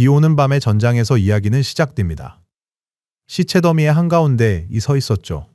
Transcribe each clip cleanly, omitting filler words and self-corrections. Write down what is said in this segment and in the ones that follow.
비 오는 밤의 전장에서 이야기는 시작됩니다. 시체 더미의 한가운데 서 있었죠.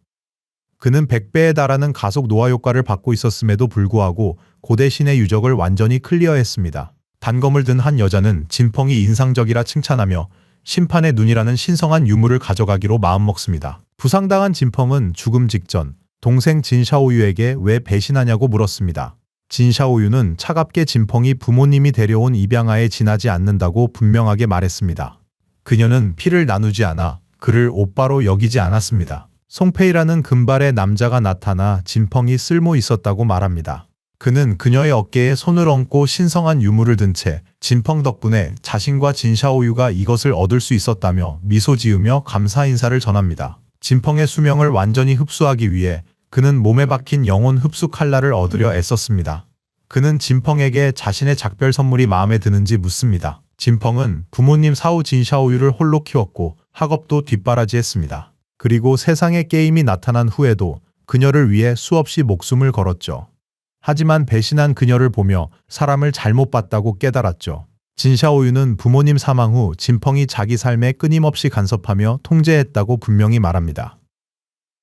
그는 100배에 달하는 가속 노화 효과를 받고 있었음에도 불구하고 고대 신의 유적을 완전히 클리어했습니다. 단검을 든 한 여자는 진펑이 인상적이라 칭찬하며 심판의 눈이라는 신성한 유물을 가져가기로 마음먹습니다. 부상당한 진펑은 죽음 직전 동생 진샤오유에게 왜 배신하냐고 물었습니다. 진샤오유는 차갑게 진펑이 부모님이 데려온 입양아에 지나지 않는다고 분명하게 말했습니다. 그녀는 피를 나누지 않아 그를 오빠로 여기지 않았습니다. 송페이라는 금발의 남자가 나타나 진펑이 쓸모 있었다고 말합니다. 그는 그녀의 어깨에 손을 얹고 신성한 유물을 든 채 진펑 덕분에 자신과 진샤오유가 이것을 얻을 수 있었다며 미소 지으며 감사 인사를 전합니다. 진펑의 수명을 완전히 흡수하기 위해 그는 몸에 박힌 영혼 흡수 칼날을 얻으려 애썼습니다. 그는 진펑에게 자신의 작별 선물이 마음에 드는지 묻습니다. 진펑은 부모님 사후 진샤오유를 홀로 키웠고 학업도 뒷바라지했습니다. 그리고 세상의 게임이 나타난 후에도 그녀를 위해 수없이 목숨을 걸었죠. 하지만 배신한 그녀를 보며 사람을 잘못 봤다고 깨달았죠. 진샤오유는 부모님 사망 후 진펑이 자기 삶에 끊임없이 간섭하며 통제했다고 분명히 말합니다.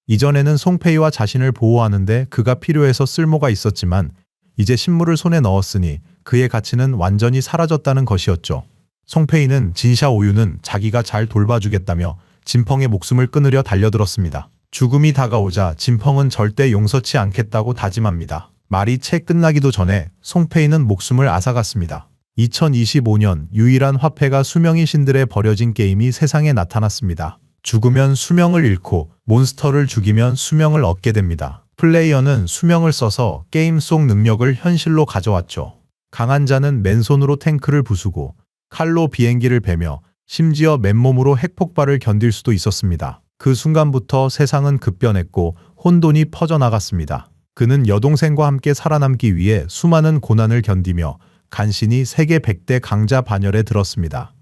이전에는 송페이와 자신을 보호하는데 그가 필요해서 쓸모가 있었지만 이제 신물을 손에 넣었으니 그의 가치는 완전히 사라졌다는 것이었죠. 송페이는 진샤오유는 자기가 잘 돌봐주겠다며 진펑의 목숨을 끊으려 달려들었습니다. 죽음이 다가오자 진펑은 절대 용서치 않겠다고 다짐합니다. 말이 채 끝나기도 전에 송페이는 목숨을 앗아갔습니다. 2025년 유일한 화폐가 수명의 신들에 버려진 게임이 세상에 나타났습니다. 죽으면 수명을 잃고 몬스터를 죽이면 수명을 얻게 됩니다. 플레이어는 수명을 써서 게임 속 능력을 현실로 가져왔죠. 강한 자는 맨손으로 탱크를 부수고 칼로 비행기를 베며 심지어 맨몸으로 핵폭발을 견딜 수도 있었습니다. 그 순간부터 세상은 급변했고 혼돈이 퍼져나갔습니다. 그는 여동생과 함께 살아남기 위해 수많은 고난을 견디며 간신히 세계 100대 강자 반열에 들었습니다.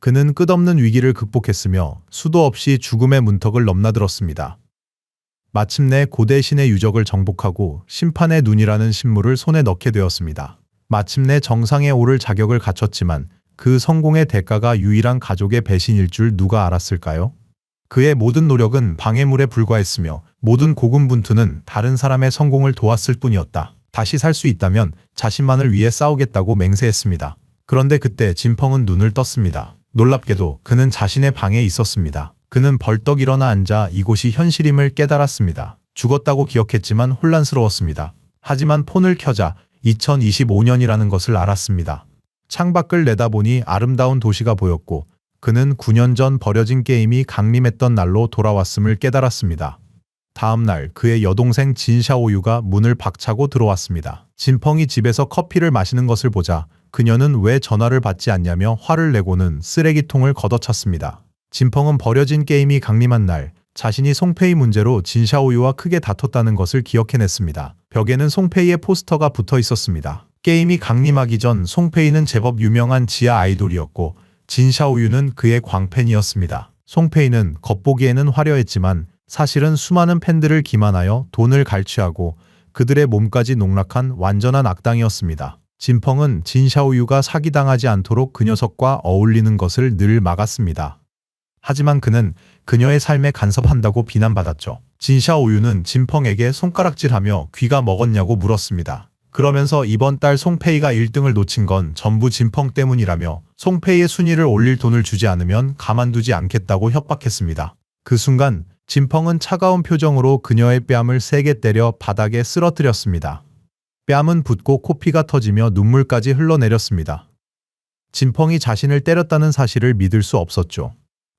그는 끝없는 위기를 극복했으며 수도 없이 죽음의 문턱을 넘나들었습니다. 마침내 고대 신의 유적을 정복하고 심판의 눈이라는 신물을 손에 넣게 되었습니다. 마침내 정상에 오를 자격을 갖췄지만 그 성공의 대가가 유일한 가족의 배신일 줄 누가 알았을까요? 그의 모든 노력은 방해물에 불과했으며 모든 고군분투는 다른 사람의 성공을 도왔을 뿐이었다. 다시 살 수 있다면 자신만을 위해 싸우겠다고 맹세했습니다. 그런데 그때 진펑은 눈을 떴습니다. 놀랍게도 그는 자신의 방에 있었습니다. 그는 벌떡 일어나 앉아 이곳이 현실임을 깨달았습니다. 죽었다고 기억했지만 혼란스러웠습니다. 하지만 폰을 켜자 2025년이라는 것을 알았습니다. 창밖을 내다보니 아름다운 도시가 보였고 그는 9년 전 버려진 게임이 강림했던 날로 돌아왔음을 깨달았습니다. 다음 날 그의 여동생 진샤오유가 문을 박차고 들어왔습니다. 진펑이 집에서 커피를 마시는 것을 보자 그녀는 왜 전화를 받지 않냐며 화를 내고는 쓰레기통을 걷어찼습니다. 진펑은 버려진 게임이 강림한 날 자신이 송페이 문제로 진샤오유와 크게 다퉜다는 것을 기억해냈습니다. 벽에는 송페이의 포스터가 붙어 있었습니다. 게임이 강림하기 전 송페이는 제법 유명한 지하 아이돌이었고 진샤오유는 그의 광팬이었습니다. 송페이는 겉보기에는 화려했지만 사실은 수많은 팬들을 기만하여 돈을 갈취하고 그들의 몸까지 농락한 완전한 악당이었습니다. 진펑은 진샤오유가 사기당하지 않도록 그 녀석과 어울리는 것을 늘 막았습니다. 하지만 그는 그녀의 삶에 간섭한다고 비난받았죠. 진샤오유는 진펑에게 손가락질하며 귀가 먹었냐고 물었습니다. 그러면서 이번 달 송페이가 1등을 놓친 건 전부 진펑 때문이라며 송페이의 순위를 올릴 돈을 주지 않으면 가만두지 않겠다고 협박했습니다. 그 순간 진펑은 차가운 표정으로 그녀의 뺨을 세게 때려 바닥에 쓰러뜨렸습니다. 뺨은 붓고 코피가 터지며 눈물까지 흘러내렸습니다. 진펑이 자신을 때렸다는 사실을 믿을 수 없었죠.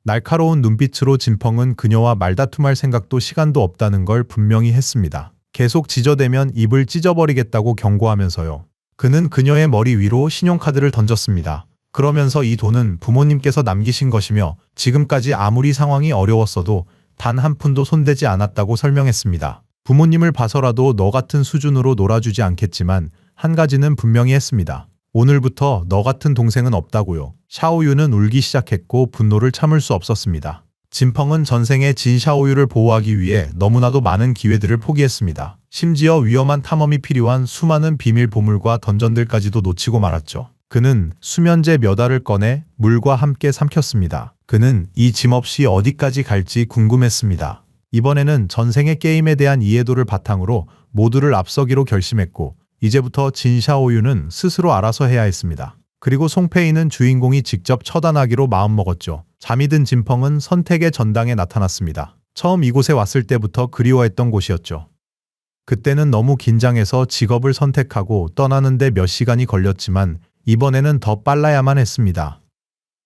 날카로운 눈빛으로 진펑은 그녀와 말다툼할 생각도 시간도 없다는 걸 분명히 했습니다. 계속 지저대면 입을 찢어버리겠다고 경고하면서요. 그는 그녀의 머리 위로 신용카드를 던졌습니다. 그러면서 이 돈은 부모님께서 남기신 것이며 지금까지 아무리 상황이 어려웠어도 단 한 푼도 손대지 않았다고 설명했습니다. 부모님을 봐서라도 너 같은 수준으로 놀아주지 않겠지만 한 가지는 분명히 했습니다. 오늘부터 너 같은 동생은 없다고요. 샤오유는 울기 시작했고 분노를 참을 수 없었습니다. 진펑은 전생에 진샤오유를 보호하기 위해 너무나도 많은 기회들을 포기했습니다. 심지어 위험한 탐험이 필요한 수많은 비밀 보물과 던전들까지도 놓치고 말았죠. 그는 수면제 몇 알을 꺼내 물과 함께 삼켰습니다. 그는 이 짐 없이 어디까지 갈지 궁금했습니다. 이번에는 전생의 게임에 대한 이해도를 바탕으로 모두를 앞서기로 결심했고 이제부터 진샤오유는 스스로 알아서 해야 했습니다. 그리고 송페이는 주인공이 직접 처단하기로 마음먹었죠. 잠이 든 진펑은 선택의 전당에 나타났습니다. 처음 이곳에 왔을 때부터 그리워했던 곳이었죠. 그때는 너무 긴장해서 직업을 선택하고 떠나는데 몇 시간이 걸렸지만 이번에는 더 빨라야만 했습니다.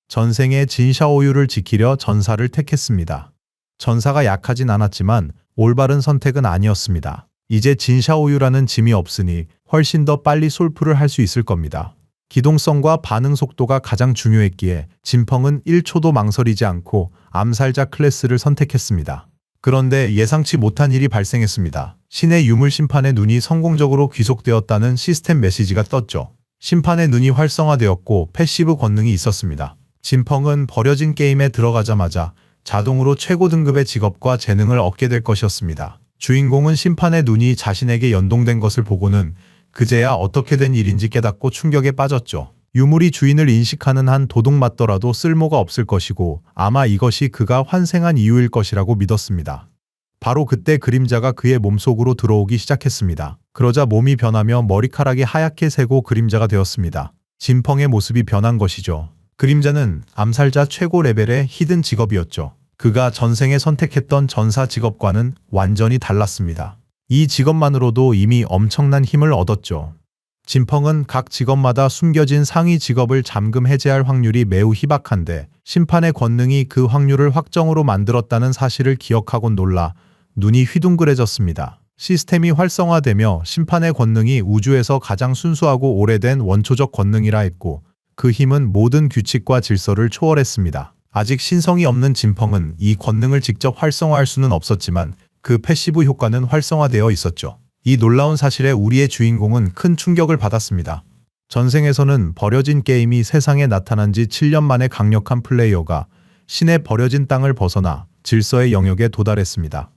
전생의 진샤오유를 지키려 전사를 택했습니다. 전사가 약하진 않았지만 올바른 선택은 아니었습니다. 이제 진샤오유라는 짐이 없으니 훨씬 더 빨리 솔프를 할 수 있을 겁니다. 기동성과 반응 속도가 가장 중요했기에 진펑은 1초도 망설이지 않고 암살자 클래스를 선택했습니다. 그런데 예상치 못한 일이 발생했습니다. 신의 유물 심판의 눈이 성공적으로 귀속되었다는 시스템 메시지가 떴죠. 심판의 눈이 활성화되었고 패시브 권능이 있었습니다. 진펑은 버려진 게임에 들어가자마자 자동으로 최고 등급의 직업과 재능을 얻게 될 것이었습니다. 주인공은 심판의 눈이 자신에게 연동된 것을 보고는 그제야 어떻게 된 일인지 깨닫고 충격에 빠졌죠. 유물이 주인을 인식하는 한 도둑 맞더라도 쓸모가 없을 것이고 아마 이것이 그가 환생한 이유일 것이라고 믿었습니다. 바로 그때 그림자가 그의 몸속으로 들어오기 시작했습니다. 그러자 몸이 변하며 머리카락이 하얗게 새고 그림자가 되었습니다. 진펑의 모습이 변한 것이죠. 그림자는 암살자 최고 레벨의 히든 직업이었죠. 그가 전생에 선택했던 전사 직업과는 완전히 달랐습니다. 이 직업만으로도 이미 엄청난 힘을 얻었죠. 진펑은 각 직업마다 숨겨진 상위 직업을 잠금 해제할 확률이 매우 희박한데 심판의 권능이 그 확률을 확정으로 만들었다는 사실을 기억하곤 놀라 눈이 휘둥그레졌습니다. 시스템이 활성화되며 심판의 권능이 우주에서 가장 순수하고 오래된 원초적 권능이라 했고 그 힘은 모든 규칙과 질서를 초월했습니다. 아직 신성이 없는 진펑은 이 권능을 직접 활성화할 수는 없었지만 그 패시브 효과는 활성화되어 있었죠. 이 놀라운 사실에 우리의 주인공은 큰 충격을 받았습니다. 전생에서는 버려진 게임이 세상에 나타난 지 7년 만에 강력한 플레이어가 신의 버려진 땅을 벗어나 질서의 영역에 도달했습니다.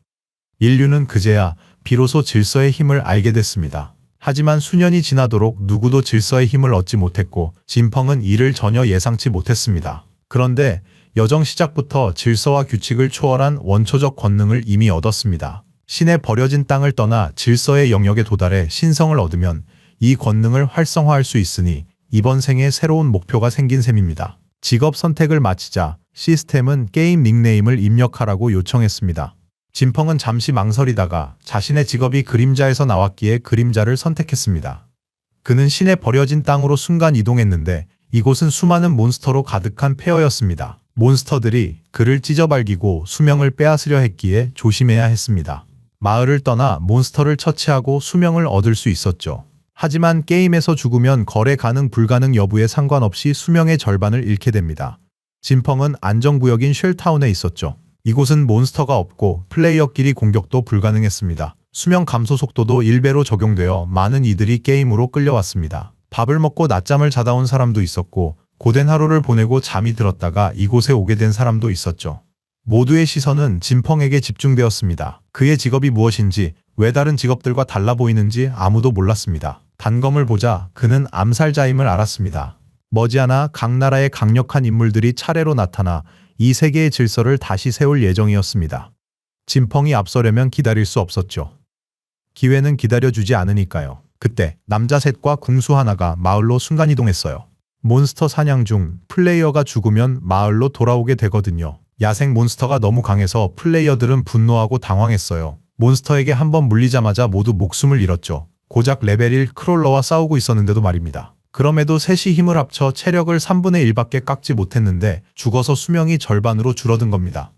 인류는 그제야 비로소 질서의 힘을 알게 됐습니다. 하지만 수년이 지나도록 누구도 질서의 힘을 얻지 못했고 진펑은 이를 전혀 예상치 못했습니다. 그런데 여정 시작부터 질서와 규칙을 초월한 원초적 권능을 이미 얻었습니다. 신의 버려진 땅을 떠나 질서의 영역에 도달해 신성을 얻으면 이 권능을 활성화할 수 있으니 이번 생에 새로운 목표가 생긴 셈입니다. 직업 선택을 마치자 시스템은 게임 닉네임을 입력하라고 요청했습니다. 진펑은 잠시 망설이다가 자신의 직업이 그림자에서 나왔기에 그림자를 선택했습니다. 그는 신의 버려진 땅으로 순간 이동했는데 이곳은 수많은 몬스터로 가득한 폐허였습니다. 몬스터들이 그를 찢어발기고 수명을 빼앗으려 했기에 조심해야 했습니다. 마을을 떠나 몬스터를 처치하고 수명을 얻을 수 있었죠. 하지만 게임에서 죽으면 거래 가능 불가능 여부에 상관없이 수명의 절반을 잃게 됩니다. 진펑은 안정구역인 쉘타운에 있었죠. 이곳은 몬스터가 없고 플레이어끼리 공격도 불가능했습니다. 수명 감소 속도도 1배로 적용되어 많은 이들이 게임으로 끌려왔습니다. 밥을 먹고 낮잠을 자다 온 사람도 있었고 고된 하루를 보내고 잠이 들었다가 이곳에 오게 된 사람도 있었죠. 모두의 시선은 진펑에게 집중되었습니다. 그의 직업이 무엇인지, 왜 다른 직업들과 달라 보이는지 아무도 몰랐습니다. 단검을 보자 그는 암살자임을 알았습니다. 머지않아 각 나라의 강력한 인물들이 차례로 나타나 이 세계의 질서를 다시 세울 예정이었습니다. 진펑이 앞서려면 기다릴 수 없었죠. 기회는 기다려주지 않으니까요. 그때 남자 셋과 궁수 하나가 마을로 순간이동했어요. 몬스터 사냥 중 플레이어가 죽으면 마을로 돌아오게 되거든요. 야생 몬스터가 너무 강해서 플레이어들은 분노하고 당황했어요. 몬스터에게 한번 물리자마자 모두 목숨을 잃었죠. 고작 레벨 1 크롤러와 싸우고 있었는데도 말입니다. 그럼에도 셋이 힘을 합쳐 체력을 3분의 1밖에 깎지 못했는데 죽어서 수명이 절반으로 줄어든 겁니다.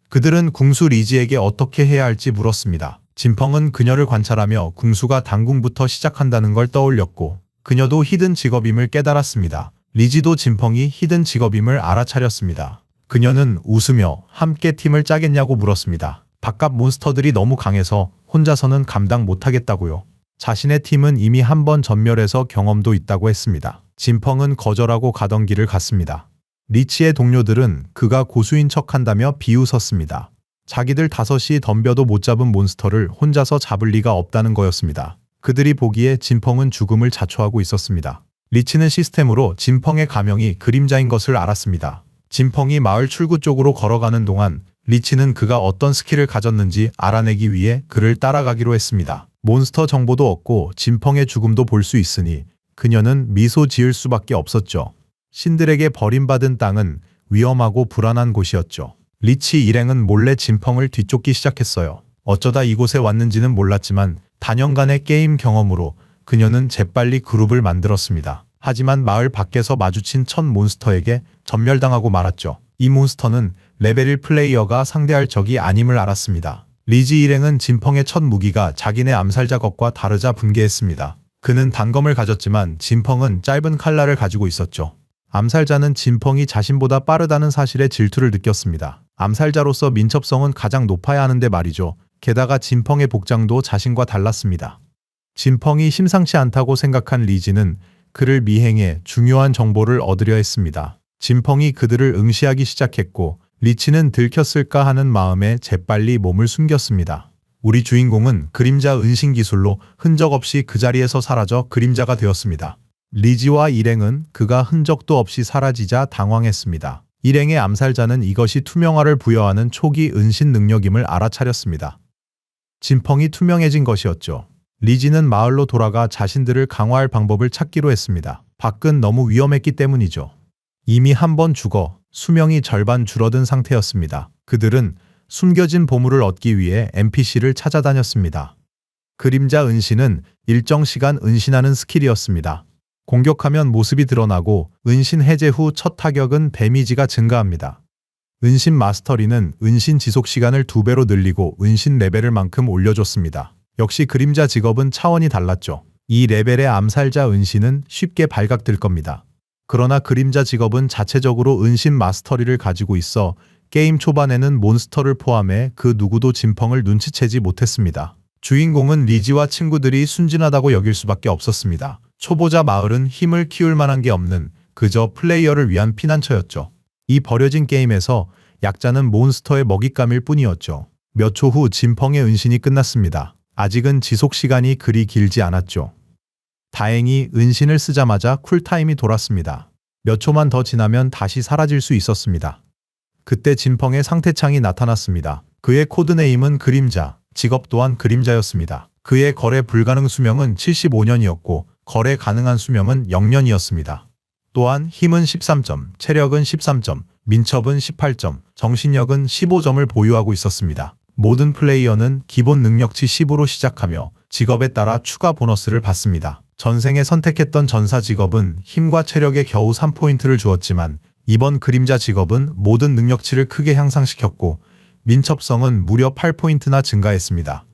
그들은 궁수 리지에게 어떻게 해야 할지 물었습니다. 진펑은 그녀를 관찰하며 궁수가 당궁부터 시작한다는 걸 떠올렸고 그녀도 히든 직업임을 깨달았습니다. 리지도 진펑이 히든 직업임을 알아차렸습니다. 그녀는 웃으며 함께 팀을 짜겠냐고 물었습니다. 바깥 몬스터들이 너무 강해서 혼자서는 감당 못하겠다고요. 자신의 팀은 이미 한 번 전멸해서 경험도 있다고 했습니다. 진펑은 거절하고 가던 길을 갔습니다. 리치의 동료들은 그가 고수인 척한다며 비웃었습니다. 자기들 5이 덤벼도 못 잡은 몬스터를 혼자서 잡을 리가 없다는 거였습니다. 그들이 보기에 진펑은 죽음을 자초하고 있었습니다. 리치는 시스템으로 진펑의 가명이 그림자인 것을 알았습니다. 진펑이 마을 출구 쪽으로 걸어가는 동안 리치는 그가 어떤 스킬을 가졌는지 알아내기 위해 그를 따라가기로 했습니다. 몬스터 정보도 얻고 진펑의 죽음도 볼 수 있으니 그녀는 미소 지을 수밖에 없었죠. 신들에게 버림받은 땅은 위험하고 불안한 곳이었죠. 리치 일행은 몰래 진펑을 뒤쫓기 시작했어요. 어쩌다 이곳에 왔는지는 몰랐지만 단연간의 게임 경험으로 그녀는 재빨리 그룹을 만들었습니다. 하지만 마을 밖에서 마주친 첫 몬스터에게 전멸당하고 말았죠. 이 몬스터는 레벨 1 플레이어가 상대할 적이 아님을 알았습니다. 리지 일행은 진펑의 첫 무기가 자기네 암살자 것과 다르자 분개했습니다. 그는 단검을 가졌지만 진펑은 짧은 칼날을 가지고 있었죠. 암살자는 진펑이 자신보다 빠르다는 사실에 질투를 느꼈습니다. 암살자로서 민첩성은 가장 높아야 하는데 말이죠. 게다가 진펑의 복장도 자신과 달랐습니다. 진펑이 심상치 않다고 생각한 리지는 그를 미행해 중요한 정보를 얻으려 했습니다. 진펑이 그들을 응시하기 시작했고 리치는 들켰을까 하는 마음에 재빨리 몸을 숨겼습니다. 우리 주인공은 그림자 은신 기술로 흔적 없이 그 자리에서 사라져 그림자가 되었습니다. 리지와 일행은 그가 흔적도 없이 사라지자 당황했습니다. 일행의 암살자는 이것이 투명화를 부여하는 초기 은신 능력임을 알아차렸습니다. 진펑이 투명해진 것이었죠. 리지는 마을로 돌아가 자신들을 강화할 방법을 찾기로 했습니다. 밖은 너무 위험했기 때문이죠. 이미 한 번 죽어 수명이 절반 줄어든 상태였습니다. 그들은 숨겨진 보물을 얻기 위해 NPC를 찾아다녔습니다. 그림자 은신은 일정 시간 은신하는 스킬이었습니다. 공격하면 모습이 드러나고 은신 해제 후 첫 타격은 데미지가 증가합니다. 은신 마스터리는 은신 지속 시간을 2배로 늘리고 은신 레벨을 만큼 올려줬습니다. 역시 그림자 직업은 차원이 달랐죠. 이 레벨의 암살자 은신은 쉽게 발각될 겁니다. 그러나 그림자 직업은 자체적으로 은신 마스터리를 가지고 있어 게임 초반에는 몬스터를 포함해 그 누구도 진펑을 눈치채지 못했습니다. 주인공은 리지와 친구들이 순진하다고 여길 수밖에 없었습니다. 초보자 마을은 힘을 키울 만한 게 없는 그저 플레이어를 위한 피난처였죠. 이 버려진 게임에서 약자는 몬스터의 먹잇감일 뿐이었죠. 몇 초 후 진펑의 은신이 끝났습니다. 아직은 지속 시간이 그리 길지 않았죠. 다행히 은신을 쓰자마자 쿨타임이 돌았습니다. 몇 초만 더 지나면 다시 사라질 수 있었습니다. 그때 진펑의 상태창이 나타났습니다. 그의 코드네임은 그림자, 직업 또한 그림자였습니다. 그의 거래 불가능 수명은 75년이었고 거래 가능한 수명은 0년이었습니다. 또한 힘은 13점, 체력은 13점, 민첩은 18점, 정신력은 15점을 보유하고 있었습니다. 모든 플레이어는 기본 능력치 10으로 시작하며 직업에 따라 추가 보너스를 받습니다. 전생에 선택했던 전사 직업은 힘과 체력에 겨우 3포인트를 주었지만 이번 그림자 직업은 모든 능력치를 크게 향상시켰고 민첩성은 무려 8포인트나 증가했습니다.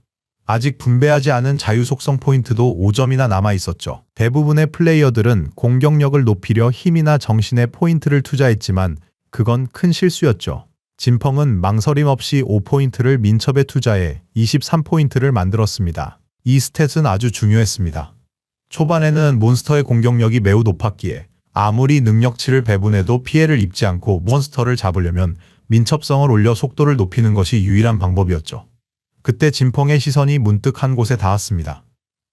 아직 분배하지 않은 자유 속성 포인트도 5점이나 남아 있었죠. 대부분의 플레이어들은 공격력을 높이려 힘이나 정신에 포인트를 투자했지만 그건 큰 실수였죠. 진펑은 망설임 없이 5포인트를 민첩에 투자해 23포인트를 만들었습니다. 이 스탯은 아주 중요했습니다. 초반에는 몬스터의 공격력이 매우 높았기에 아무리 능력치를 배분해도 피해를 입지 않고 몬스터를 잡으려면 민첩성을 올려 속도를 높이는 것이 유일한 방법이었죠. 그때 진펑의 시선이 문득 한 곳에 닿았습니다.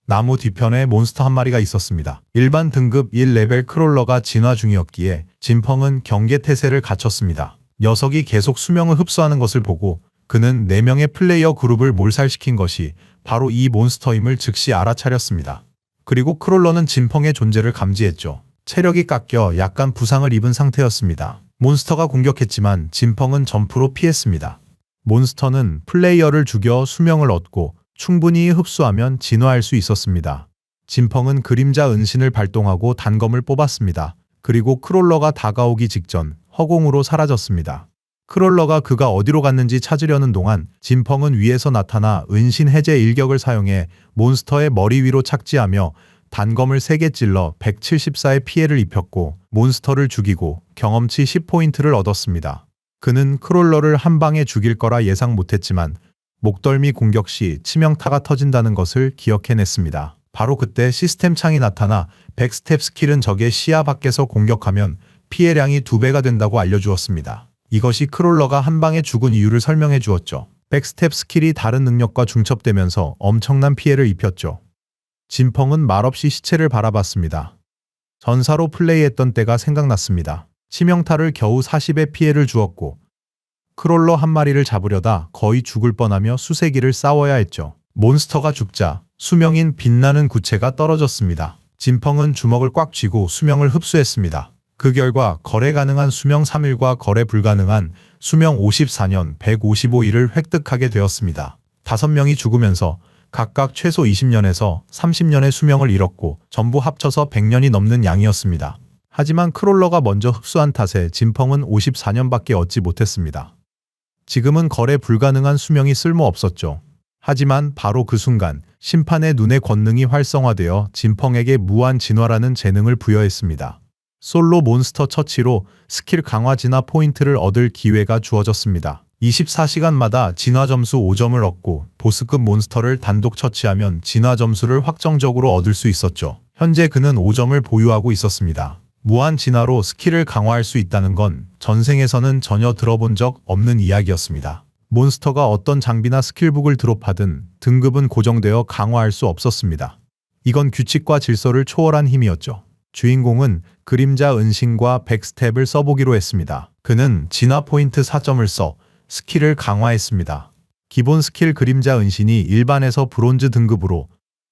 나무 뒤편에 몬스터 한 마리가 있었습니다. 일반 등급 1레벨 크롤러가 진화 중이었기에 진펑은 경계 태세를 갖췄습니다. 녀석이 계속 수명을 흡수하는 것을 보고 그는 4명의 플레이어 그룹을 몰살시킨 것이 바로 이 몬스터임을 즉시 알아차렸습니다. 그리고 크롤러는 진펑의 존재를 감지했죠. 체력이 깎여 약간 부상을 입은 상태였습니다. 몬스터가 공격했지만 진펑은 점프로 피했습니다. 몬스터는 플레이어를 죽여 수명을 얻고 충분히 흡수하면 진화할 수 있었습니다. 진펑은 그림자 은신을 발동하고 단검을 뽑았습니다. 그리고 크롤러가 다가오기 직전 허공으로 사라졌습니다. 크롤러가 그가 어디로 갔는지 찾으려는 동안 진펑은 위에서 나타나 은신 해제 일격을 사용해 몬스터의 머리 위로 착지하며 단검을 3개 찔러 174의 피해를 입혔고 몬스터를 죽이고 경험치 10포인트를 얻었습니다. 그는 크롤러를 한 방에 죽일 거라 예상 못했지만 목덜미 공격 시 치명타가 터진다는 것을 기억해냈습니다. 바로 그때 시스템 창이 나타나 백스텝 스킬은 적의 시야 밖에서 공격하면 피해량이 2배가 된다고 알려주었습니다. 이것이 크롤러가 한 방에 죽은 이유를 설명해 주었죠. 백스텝 스킬이 다른 능력과 중첩되면서 엄청난 피해를 입혔죠. 진펑은 말없이 시체를 바라봤습니다. 전사로 플레이했던 때가 생각났습니다. 치명타를 겨우 40의 피해를 주었고 크롤러 한 마리를 잡으려다 거의 죽을 뻔하며 수세기를 싸워야 했죠. 몬스터가 죽자 수명인 빛나는 구체가 떨어졌습니다. 진펑은 주먹을 꽉 쥐고 수명을 흡수했습니다. 그 결과 거래 가능한 수명 3일과 거래 불가능한 수명 54년 155일을 획득하게 되었습니다. 5명이 죽으면서 각각 최소 20년에서 30년의 수명을 잃었고 전부 합쳐서 100년이 넘는 양이었습니다. 하지만 크롤러가 먼저 흡수한 탓에 진펑은 54년밖에 얻지 못했습니다. 지금은 거래 불가능한 수명이 쓸모없었죠. 하지만 바로 그 순간 심판의 눈의 권능이 활성화되어 진펑에게 무한 진화라는 재능을 부여했습니다. 솔로 몬스터 처치로 스킬 강화 진화 포인트를 얻을 기회가 주어졌습니다. 24시간마다 진화 점수 5점을 얻고 보스급 몬스터를 단독 처치하면 진화 점수를 확정적으로 얻을 수 있었죠. 현재 그는 5점을 보유하고 있었습니다. 무한 진화로 스킬을 강화할 수 있다는 건 전생에서는 전혀 들어본 적 없는 이야기였습니다. 몬스터가 어떤 장비나 스킬북을 드롭하든 등급은 고정되어 강화할 수 없었습니다. 이건 규칙과 질서를 초월한 힘이었죠. 주인공은 그림자 은신과 백스텝을 써보기로 했습니다. 그는 진화 포인트 4점을 써 스킬을 강화했습니다. 기본 스킬 그림자 은신이 일반에서 브론즈 등급으로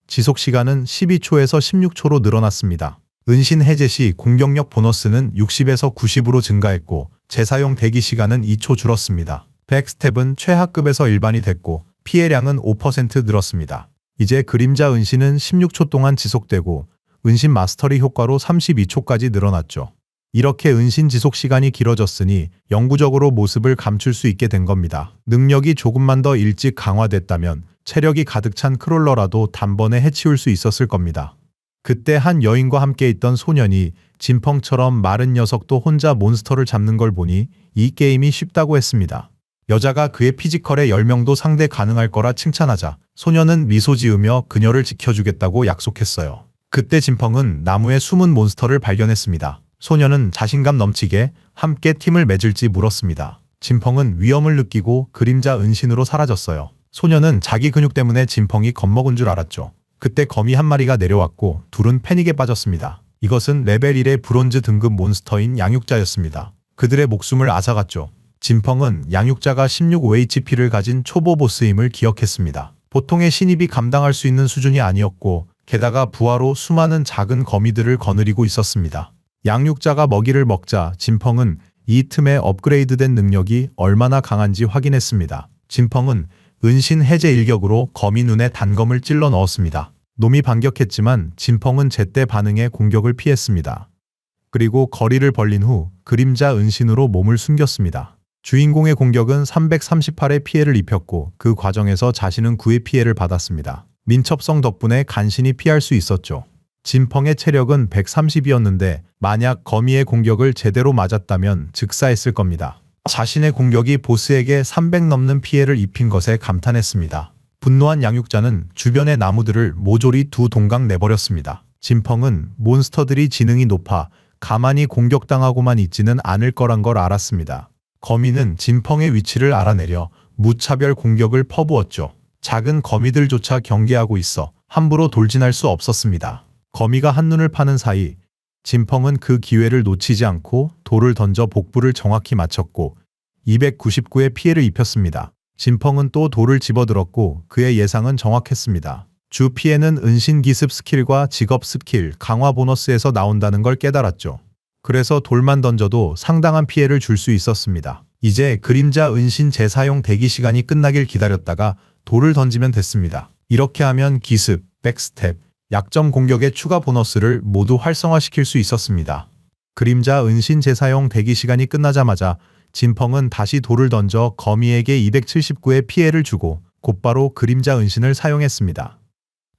지속시간은 12초에서 16초로 늘어났습니다. 은신 해제 시 공격력 보너스는 60에서 90으로 증가했고 재사용 대기 시간은 2초 줄었습니다. 백스텝은 최하급에서 일반이 됐고 피해량은 5% 늘었습니다. 이제 그림자 은신은 16초 동안 지속되고 은신 마스터리 효과로 32초까지 늘어났죠. 이렇게 은신 지속 시간이 길어졌으니 영구적으로 모습을 감출 수 있게 된 겁니다. 능력이 조금만 더 일찍 강화됐다면 체력이 가득 찬 크롤러라도 단번에 해치울 수 있었을 겁니다. 그때 한 여인과 함께 있던 소년이 진펑처럼 마른 녀석도 혼자 몬스터를 잡는 걸 보니 이 게임이 쉽다고 했습니다. 여자가 그의 피지컬에 10명도 상대 가능할 거라 칭찬하자 소년은 미소 지으며 그녀를 지켜주겠다고 약속했어요. 그때 진펑은 나무에 숨은 몬스터를 발견했습니다. 소년은 자신감 넘치게 함께 팀을 맺을지 물었습니다. 진펑은 위험을 느끼고 그림자 은신으로 사라졌어요. 소년은 자기 근육 때문에 진펑이 겁먹은 줄 알았죠. 그때 거미 한 마리가 내려왔고 둘은 패닉에 빠졌습니다. 이것은 레벨 1의 브론즈 등급 몬스터인 양육자였습니다. 그들의 목숨을 앗아갔죠. 진펑은 양육자가 16OHP를 가진 초보 보스임을 기억했습니다. 보통의 신입이 감당할 수 있는 수준이 아니었고 게다가 부하로 수많은 작은 거미들을 거느리고 있었습니다. 양육자가 먹이를 먹자 진펑은 이 틈에 업그레이드된 능력이 얼마나 강한지 확인했습니다. 진펑은 은신 해제 일격으로 거미 눈에 단검을 찔러 넣었습니다. 놈이 반격했지만 진펑은 제때 반응해 공격을 피했습니다. 그리고 거리를 벌린 후 그림자 은신으로 몸을 숨겼습니다. 주인공의 공격은 338의 피해를 입혔고 그 과정에서 자신은 9의 피해를 받았습니다. 민첩성 덕분에 간신히 피할 수 있었죠. 진펑의 체력은 130이었는데 만약 거미의 공격을 제대로 맞았다면 즉사했을 겁니다. 자신의 공격이 보스에게 300 넘는 피해를 입힌 것에 감탄했습니다. 분노한 양육자는 주변의 나무들을 모조리 두 동강 내버렸습니다. 진펑은 몬스터들이 지능이 높아 가만히 공격당하고만 있지는 않을 거란 걸 알았습니다. 거미는 진펑의 위치를 알아내려 무차별 공격을 퍼부었죠. 작은 거미들조차 경계하고 있어 함부로 돌진할 수 없었습니다. 거미가 한눈을 파는 사이 진펑은 그 기회를 놓치지 않고 돌을 던져 복부를 정확히 맞췄고 299의 피해를 입혔습니다. 진펑은 또 돌을 집어들었고 그의 예상은 정확했습니다. 주 피해는 은신 기습 스킬과 직업 스킬 강화 보너스에서 나온다는 걸 깨달았죠. 그래서 돌만 던져도 상당한 피해를 줄 수 있었습니다. 이제 그림자 은신 재사용 대기 시간이 끝나길 기다렸다가 돌을 던지면 됐습니다. 이렇게 하면 기습, 백스텝, 약점 공격의 추가 보너스를 모두 활성화시킬 수 있었습니다. 그림자 은신 재사용 대기 시간이 끝나자마자 진펑은 다시 돌을 던져 거미에게 279의 피해를 주고 곧바로 그림자 은신을 사용했습니다.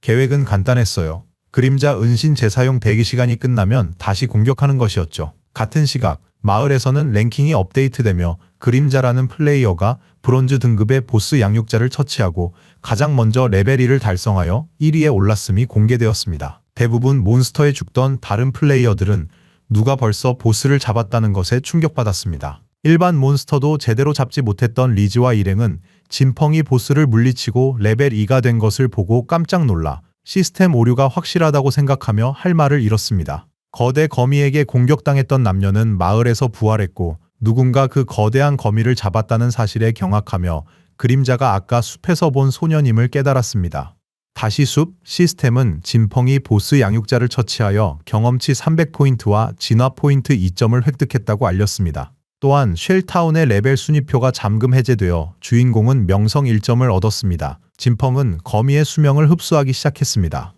계획은 간단했어요. 그림자 은신 재사용 대기 시간이 끝나면 다시 공격하는 것이었죠. 같은 시각 마을에서는 랭킹이 업데이트되며 그림자라는 플레이어가 브론즈 등급의 보스 양육자를 처치하고 가장 먼저 레벨 1을 달성하여 1위에 올랐음이 공개되었습니다. 대부분 몬스터에 죽던 다른 플레이어들은 누가 벌써 보스를 잡았다는 것에 충격받았습니다. 일반 몬스터도 제대로 잡지 못했던 리즈와 일행은 진펑이 보스를 물리치고 레벨 2가 된 것을 보고 깜짝 놀라 시스템 오류가 확실하다고 생각하며 할 말을 잃었습니다. 거대 거미에게 공격당했던 남녀는 마을에서 부활했고 누군가 그 거대한 거미를 잡았다는 사실에 경악하며 그림자가 아까 숲에서 본 소년임을 깨달았습니다. 다시 숲, 시스템은 진펑이 보스 양육자를 처치하여 경험치 300포인트와 진화 포인트 2점을 획득했다고 알렸습니다. 또한 쉘타운의 레벨 순위표가 잠금 해제되어 주인공은 명성 1점을 얻었습니다. 진펑은 거미의 수명을 흡수하기 시작했습니다.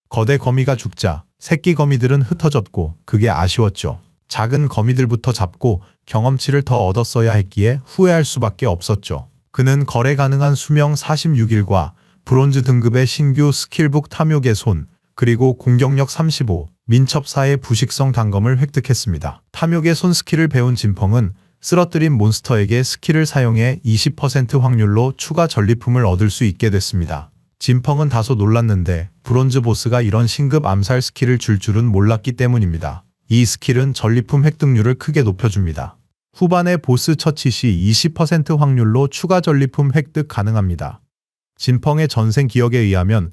거대 거미가 죽자 새끼 거미들은 흩어졌고 그게 아쉬웠죠. 작은 거미들부터 잡고 경험치를 더 얻었어야 했기에 후회할 수밖에 없었죠. 그는 거래 가능한 수명 46일과 브론즈 등급의 신규 스킬북 탐욕의 손, 그리고 공격력 35, 민첩 4의 부식성 단검을 획득했습니다. 탐욕의 손 스킬을 배운 진펑은 쓰러뜨린 몬스터에게 스킬을 사용해 20% 확률로 추가 전리품을 얻을 수 있게 됐습니다. 진펑은 다소 놀랐는데 브론즈 보스가 이런 신급 암살 스킬을 줄 줄은 몰랐기 때문입니다. 이 스킬은 전리품 획득률을 크게 높여줍니다. 후반에 보스 처치 시 20% 확률로 추가 전리품 획득 가능합니다. 진펑의 전생 기억에 의하면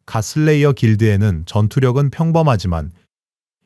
갓슬레이어 길드에는 전투력은 평범하지만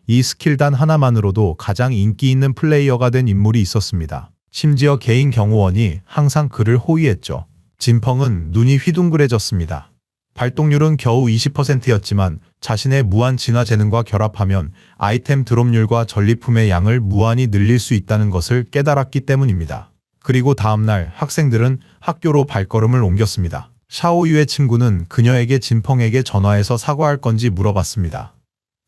이 스킬 단 하나만으로도 가장 인기 있는 플레이어가 된 인물이 있었습니다. 심지어 개인 경호원이 항상 그를 호위했죠. 진펑은 눈이 휘둥그레졌습니다. 발동률은 겨우 20%였지만 자신의 무한 진화 재능과 결합하면 아이템 드롭률과 전리품의 양을 무한히 늘릴 수 있다는 것을 깨달았기 때문입니다. 그리고 다음날 학생들은 학교로 발걸음을 옮겼습니다. 샤오유의 친구는 그녀에게 진펑에게 전화해서 사과할 건지 물어봤습니다.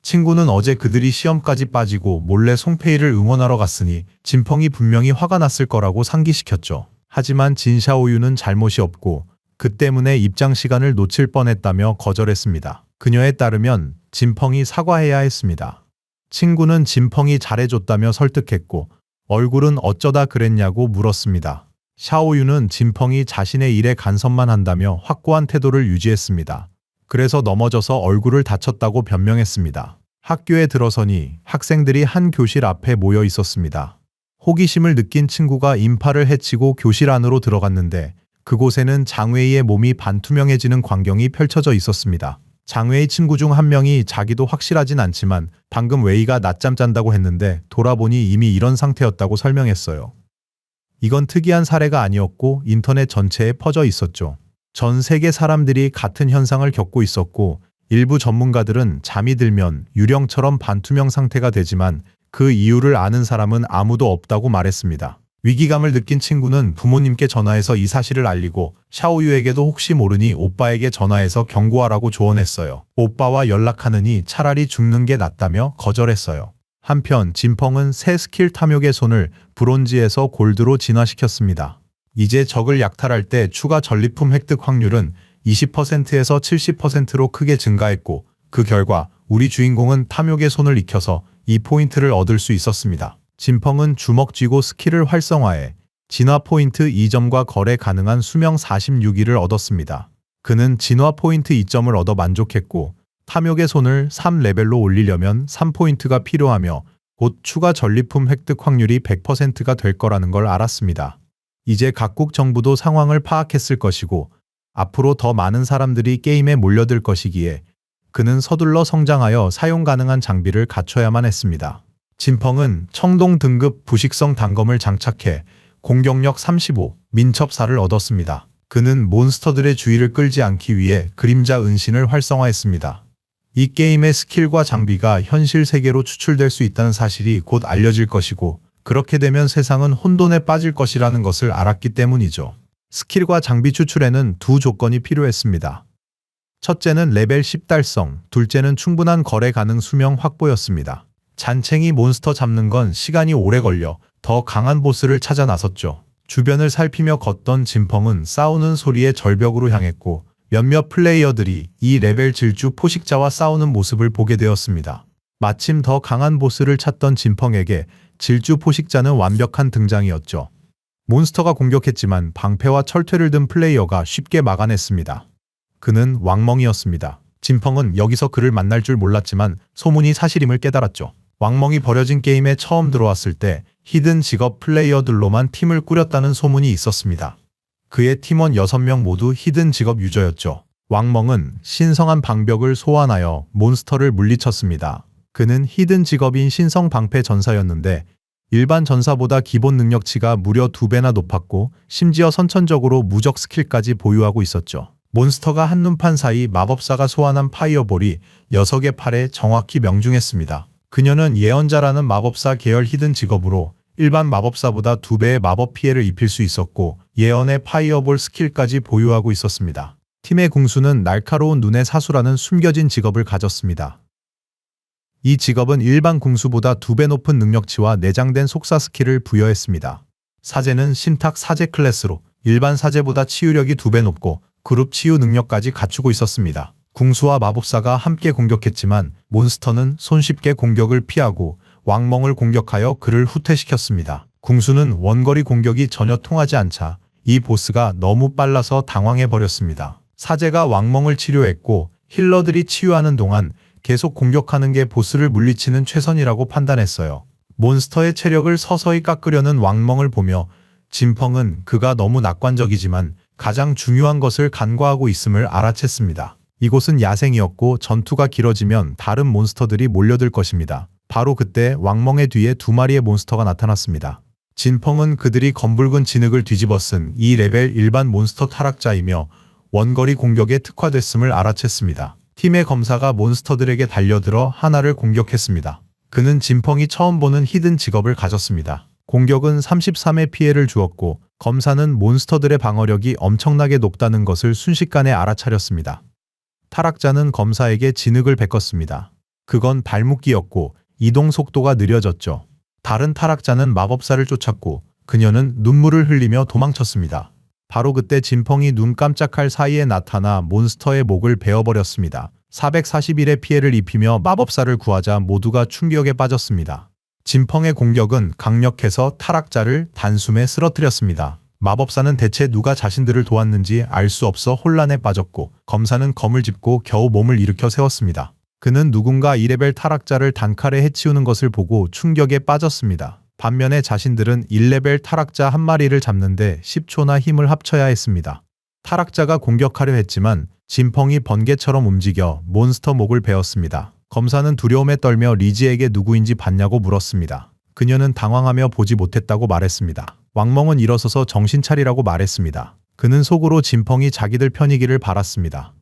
친구는 어제 그들이 시험까지 빠지고 몰래 송페이를 응원하러 갔으니 진펑이 분명히 화가 났을 거라고 상기시켰죠. 하지만 진샤오유는 잘못이 없고 그 때문에 입장 시간을 놓칠 뻔했다며 거절했습니다. 그녀에 따르면 진펑이 사과해야 했습니다. 친구는 진펑이 잘해줬다며 설득했고 얼굴은 어쩌다 그랬냐고 물었습니다. 샤오유는 진펑이 자신의 일에 간섭만 한다며 확고한 태도를 유지했습니다. 그래서 넘어져서 얼굴을 다쳤다고 변명했습니다. 학교에 들어서니 학생들이 한 교실 앞에 모여 있었습니다. 호기심을 느낀 친구가 인파를 해치고 교실 안으로 들어갔는데 그곳에는 장웨이의 몸이 반투명해지는 광경이 펼쳐져 있었습니다. 장웨이 친구 중 한 명이 자기도 확실하진 않지만 방금 웨이가 낮잠 잔다고 했는데 돌아보니 이미 이런 상태였다고 설명했어요. 이건 특이한 사례가 아니었고 인터넷 전체에 퍼져 있었죠. 전 세계 사람들이 같은 현상을 겪고 있었고 일부 전문가들은 잠이 들면 유령처럼 반투명 상태가 되지만 그 이유를 아는 사람은 아무도 없다고 말했습니다. 위기감을 느낀 친구는 부모님께 전화해서 이 사실을 알리고 샤오유에게도 혹시 모르니 오빠에게 전화해서 경고하라고 조언했어요. 오빠와 연락하느니 차라리 죽는 게 낫다며 거절했어요. 한편 진펑은 새 스킬 탐욕의 손을 브론즈에서 골드로 진화시켰습니다. 이제 적을 약탈할 때 추가 전리품 획득 확률은 20%에서 70%로 크게 증가했고 그 결과 우리 주인공은 탐욕의 손을 익혀서 이 포인트를 얻을 수 있었습니다. 진펑은 주먹 쥐고 스킬을 활성화해 진화 포인트 2점과 거래 가능한 수명 46일을 얻었습니다. 그는 진화 포인트 2점을 얻어 만족했고 탐욕의 손을 3레벨로 올리려면 3포인트가 필요하며 곧 추가 전리품 획득 확률이 100%가 될 거라는 걸 알았습니다. 이제 각국 정부도 상황을 파악했을 것이고 앞으로 더 많은 사람들이 게임에 몰려들 것이기에 그는 서둘러 성장하여 사용 가능한 장비를 갖춰야만 했습니다. 진펑은 청동 등급 부식성 단검을 장착해 공격력 35, 민첩 4를 얻었습니다. 그는 몬스터들의 주의를 끌지 않기 위해 그림자 은신을 활성화했습니다. 이 게임의 스킬과 장비가 현실 세계로 추출될 수 있다는 사실이 곧 알려질 것이고 그렇게 되면 세상은 혼돈에 빠질 것이라는 것을 알았기 때문이죠. 스킬과 장비 추출에는 두 조건이 필요했습니다. 첫째는 레벨 10 달성, 둘째는 충분한 거래 가능 수명 확보였습니다. 잔챙이 몬스터 잡는 건 시간이 오래 걸려 더 강한 보스를 찾아 나섰죠. 주변을 살피며 걷던 진펑은 싸우는 소리에 절벽으로 향했고 몇몇 플레이어들이 이 레벨 질주 포식자와 싸우는 모습을 보게 되었습니다. 마침 더 강한 보스를 찾던 진펑에게 질주 포식자는 완벽한 등장이었죠. 몬스터가 공격했지만 방패와 철퇴를 든 플레이어가 쉽게 막아냈습니다. 그는 왕멍이었습니다. 진펑은 여기서 그를 만날 줄 몰랐지만 소문이 사실임을 깨달았죠. 왕멍이 버려진 게임에 처음 들어왔을 때 히든 직업 플레이어들로만 팀을 꾸렸다는 소문이 있었습니다. 그의 팀원 6명 모두 히든 직업 유저였죠. 왕멍은 신성한 방벽을 소환하여 몬스터를 물리쳤습니다. 그는 히든 직업인 신성 방패 전사였는데 일반 전사보다 기본 능력치가 무려 2배나 높았고 심지어 선천적으로 무적 스킬까지 보유하고 있었죠. 몬스터가 한눈판 사이 마법사가 소환한 파이어볼이 녀석의 팔에 정확히 명중했습니다. 그녀는 예언자라는 마법사 계열 히든 직업으로 일반 마법사보다 2배의 마법 피해를 입힐 수 있었고 예언의 파이어볼 스킬까지 보유하고 있었습니다. 팀의 궁수는 날카로운 눈의 사수라는 숨겨진 직업을 가졌습니다. 이 직업은 일반 궁수보다 2배 높은 능력치와 내장된 속사 스킬을 부여했습니다. 사제는 신탁 사제 클래스로 일반 사제보다 치유력이 2배 높고 그룹 치유 능력까지 갖추고 있었습니다. 궁수와 마법사가 함께 공격했지만 몬스터는 손쉽게 공격을 피하고 왕멍을 공격하여 그를 후퇴시켰습니다. 궁수는 원거리 공격이 전혀 통하지 않자 이 보스가 너무 빨라서 당황해버렸습니다. 사제가 왕멍을 치료했고 힐러들이 치유하는 동안 계속 공격하는 게 보스를 물리치는 최선이라고 판단했어요. 몬스터의 체력을 서서히 깎으려는 왕멍을 보며 진펑은 그가 너무 낙관적이지만 가장 중요한 것을 간과하고 있음을 알아챘습니다. 이곳은 야생이었고 전투가 길어지면 다른 몬스터들이 몰려들 것입니다. 바로 그때 왕멍의 뒤에 2마리의 몬스터가 나타났습니다. 진펑은 그들이 검붉은 진흙을 뒤집어 쓴 2레벨 일반 몬스터 타락자이며 원거리 공격에 특화됐음을 알아챘습니다. 팀의 검사가 몬스터들에게 달려들어 하나를 공격했습니다. 그는 진펑이 처음 보는 히든 직업을 가졌습니다. 공격은 33의 피해를 주었고 검사는 몬스터들의 방어력이 엄청나게 높다는 것을 순식간에 알아차렸습니다. 타락자는 검사에게 진흙을 베꼈습니다. 그건 발묶기였고 이동 속도가 느려졌죠. 다른 타락자는 마법사를 쫓았고 그녀는 눈물을 흘리며 도망쳤습니다. 바로 그때 진펑이 눈 깜짝할 사이에 나타나 몬스터의 목을 베어버렸습니다. 441의 피해를 입히며 마법사를 구하자 모두가 충격에 빠졌습니다. 진펑의 공격은 강력해서 타락자를 단숨에 쓰러뜨렸습니다. 마법사는 대체 누가 자신들을 도왔는지 알 수 없어 혼란에 빠졌고 검사는 검을 짚고 겨우 몸을 일으켜 세웠습니다. 그는 누군가 2레벨 타락자를 단칼에 해치우는 것을 보고 충격에 빠졌습니다. 반면에 자신들은 1레벨 타락자 한 마리를 잡는데 10초나 힘을 합쳐야 했습니다. 타락자가 공격하려 했지만 진펑이 번개처럼 움직여 몬스터 목을 베었습니다. 검사는 두려움에 떨며 리지에게 누구인지 봤냐고 물었습니다. 그녀는 당황하며 보지 못했다고 말했습니다. 왕멍은 일어서서 정신 차리라고 말했습니다. 그는 속으로 진펑이 자기들 편이기를 바랐습니다.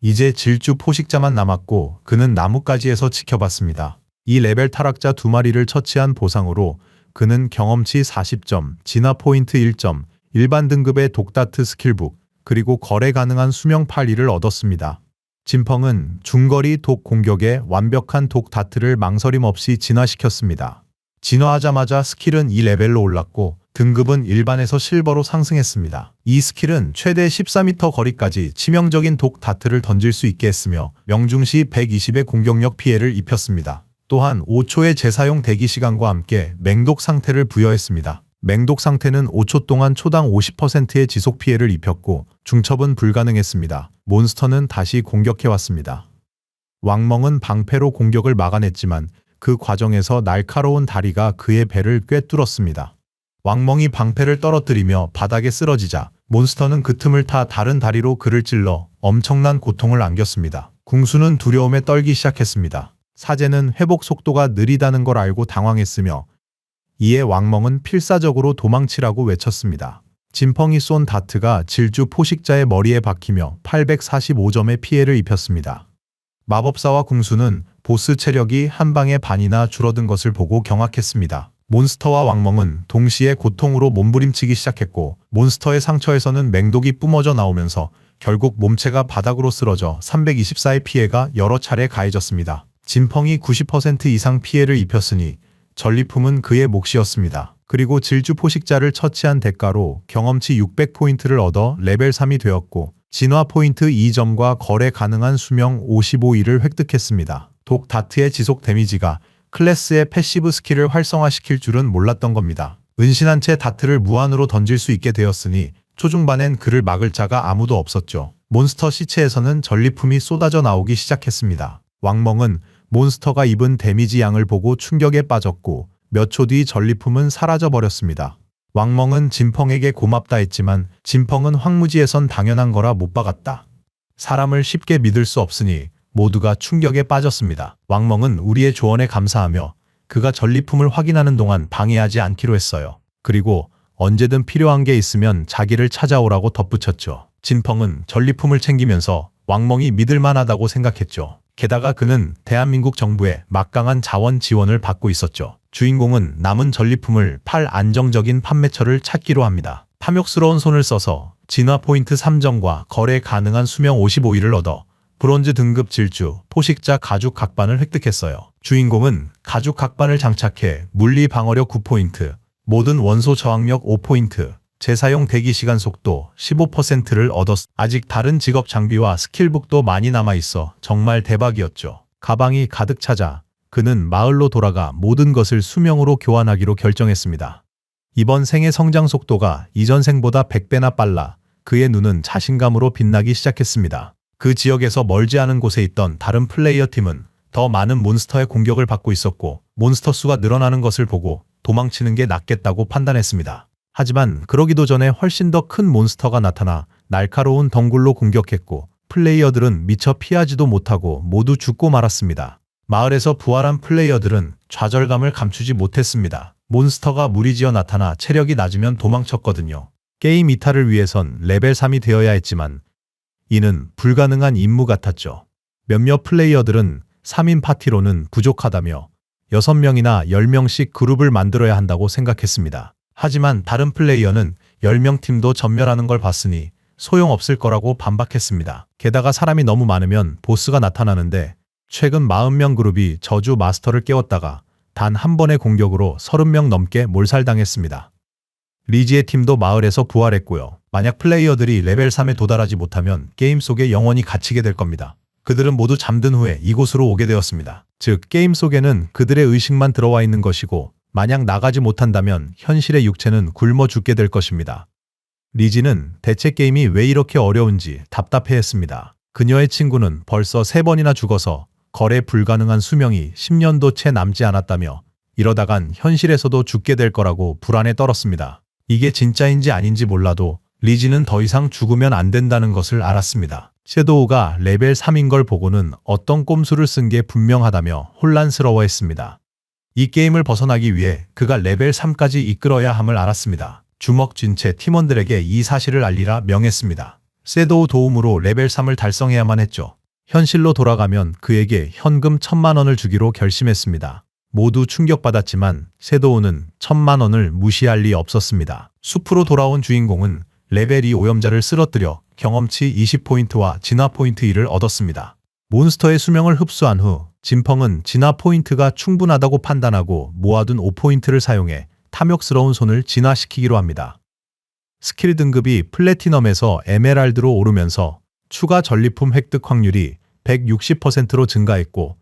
이제 질주 포식자만 남았고 그는 나뭇가지에서 지켜봤습니다. 이 레벨 타락자 2마리를 처치한 보상으로 그는 경험치 40점, 진화 포인트 1점, 일반 등급의 독다트 스킬북, 그리고 거래 가능한 수명 8일을 얻었습니다. 진펑은 중거리 독 공격에 완벽한 독 다트를 망설임 없이 진화시켰습니다. 진화하자마자 스킬은 2레벨로 올랐고 등급은 일반에서 실버로 상승했습니다. 이 스킬은 최대 14m 거리까지 치명적인 독 다트를 던질 수 있게 했으며 명중시 120의 공격력 피해를 입혔습니다. 또한 5초의 재사용 대기 시간과 함께 맹독 상태를 부여했습니다. 맹독 상태는 5초 동안 초당 50%의 지속 피해를 입혔고 중첩은 불가능했습니다. 몬스터는 다시 공격해왔습니다. 왕멍은 방패로 공격을 막아냈지만 그 과정에서 날카로운 다리가 그의 배를 꿰뚫었습니다. 왕멍이 방패를 떨어뜨리며 바닥에 쓰러지자 몬스터는 그 틈을 타 다른 다리로 그를 찔러 엄청난 고통을 안겼습니다. 궁수는 두려움에 떨기 시작했습니다. 사제는 회복 속도가 느리다는 걸 알고 당황했으며 이에 왕멍은 필사적으로 도망치라고 외쳤습니다. 진펑이 쏜 다트가 질주 포식자의 머리에 박히며 845점의 피해를 입혔습니다. 마법사와 궁수는 보스 체력이 한 방에 반이나 줄어든 것을 보고 경악했습니다. 몬스터와 왕멍은 동시에 고통으로 몸부림치기 시작했고 몬스터의 상처에서는 맹독이 뿜어져 나오면서 결국 몸체가 바닥으로 쓰러져 324의 피해가 여러 차례 가해졌습니다. 진펑이 90% 이상 피해를 입혔으니 전리품은 그의 몫이었습니다. 그리고 질주 포식자를 처치한 대가로 경험치 600포인트를 얻어 레벨 3이 되었고 진화 포인트 2점과 거래 가능한 수명 55일을 획득했습니다. 독 다트의 지속 데미지가 클래스의 패시브 스킬을 활성화시킬 줄은 몰랐던 겁니다. 은신한 채 다트를 무한으로 던질 수 있게 되었으니 초중반엔 그를 막을 자가 아무도 없었죠. 몬스터 시체에서는 전리품이 쏟아져 나오기 시작했습니다. 왕멍은 몬스터가 입은 데미지 양을 보고 충격에 빠졌고 몇 초 뒤 전리품은 사라져버렸습니다. 왕멍은 진펑에게 고맙다 했지만 진펑은 황무지에선 당연한 거라 못 박았다. 사람을 쉽게 믿을 수 없으니 모두가 충격에 빠졌습니다. 왕멍은 우리의 조언에 감사하며 그가 전리품을 확인하는 동안 방해하지 않기로 했어요. 그리고 언제든 필요한 게 있으면 자기를 찾아오라고 덧붙였죠. 진펑은 전리품을 챙기면서 왕멍이 믿을만하다고 생각했죠. 게다가 그는 대한민국 정부의 막강한 자원 지원을 받고 있었죠. 주인공은 남은 전리품을 팔 안정적인 판매처를 찾기로 합니다. 탐욕스러운 손을 써서 진화 포인트 3점과 거래 가능한 수명 55일을 얻어 브론즈 등급 질주, 포식자 가죽 각반을 획득했어요. 주인공은 가죽 각반을 장착해 물리 방어력 9포인트, 모든 원소 저항력 5포인트, 재사용 대기 시간 속도 15%를 얻었. 아직 다른 직업 장비와 스킬북도 많이 남아있어 정말 대박이었죠. 가방이 가득 차자 그는 마을로 돌아가 모든 것을 수명으로 교환하기로 결정했습니다. 이번 생의 성장 속도가 이전 생보다 100배나 빨라 그의 눈은 자신감으로 빛나기 시작했습니다. 그 지역에서 멀지 않은 곳에 있던 다른 플레이어 팀은 더 많은 몬스터의 공격을 받고 있었고 몬스터 수가 늘어나는 것을 보고 도망치는 게 낫겠다고 판단했습니다. 하지만 그러기도 전에 훨씬 더 큰 몬스터가 나타나 날카로운 덩굴로 공격했고 플레이어들은 미처 피하지도 못하고 모두 죽고 말았습니다. 마을에서 부활한 플레이어들은 좌절감을 감추지 못했습니다. 몬스터가 무리지어 나타나 체력이 낮으면 도망쳤거든요. 게임 이탈을 위해선 레벨 3이 되어야 했지만 이는 불가능한 임무 같았죠. 몇몇 플레이어들은 3인 파티로는 부족하다며 6명이나 10명씩 그룹을 만들어야 한다고 생각했습니다. 하지만 다른 플레이어는 10명 팀도 전멸하는 걸 봤으니 소용없을 거라고 반박했습니다. 게다가 사람이 너무 많으면 보스가 나타나는데 최근 40명 그룹이 저주 마스터를 깨웠다가 단 한 번의 공격으로 30명 넘게 몰살당했습니다. 리지의 팀도 마을에서 부활했고요. 만약 플레이어들이 레벨 3에 도달하지 못하면 게임 속에 영원히 갇히게 될 겁니다. 그들은 모두 잠든 후에 이곳으로 오게 되었습니다. 즉 게임 속에는 그들의 의식만 들어와 있는 것이고 만약 나가지 못한다면 현실의 육체는 굶어 죽게 될 것입니다. 리지는 대체 게임이 왜 이렇게 어려운지 답답해했습니다. 그녀의 친구는 벌써 3번이나 죽어서 거래 불가능한 수명이 10년도 채 남지 않았다며 이러다간 현실에서도 죽게 될 거라고 불안에 떨었습니다. 이게 진짜인지 아닌지 몰라도 리지는 더 이상 죽으면 안 된다는 것을 알았습니다. 섀도우가 레벨 3인 걸 보고는 어떤 꼼수를 쓴 게 분명하다며 혼란스러워했습니다. 이 게임을 벗어나기 위해 그가 레벨 3까지 이끌어야 함을 알았습니다. 주먹 쥔 채 팀원들에게 이 사실을 알리라 명했습니다. 섀도우 도움으로 레벨 3을 달성해야만 했죠. 현실로 돌아가면 그에게 현금 1000만 원을 주기로 결심했습니다. 모두 충격받았지만 섀도우는 1000만 원을 무시할 리 없었습니다. 숲으로 돌아온 주인공은 레벨 2 오염자를 쓰러뜨려 경험치 20포인트와 진화 포인트 1을 얻었습니다. 몬스터의 수명을 흡수한 후 진펑은 진화 포인트가 충분하다고 판단하고 모아둔 5포인트를 사용해 탐욕스러운 손을 진화시키기로 합니다. 스킬 등급이 플래티넘에서 에메랄드로 오르면서 추가 전리품 획득 확률이 160%로 증가했고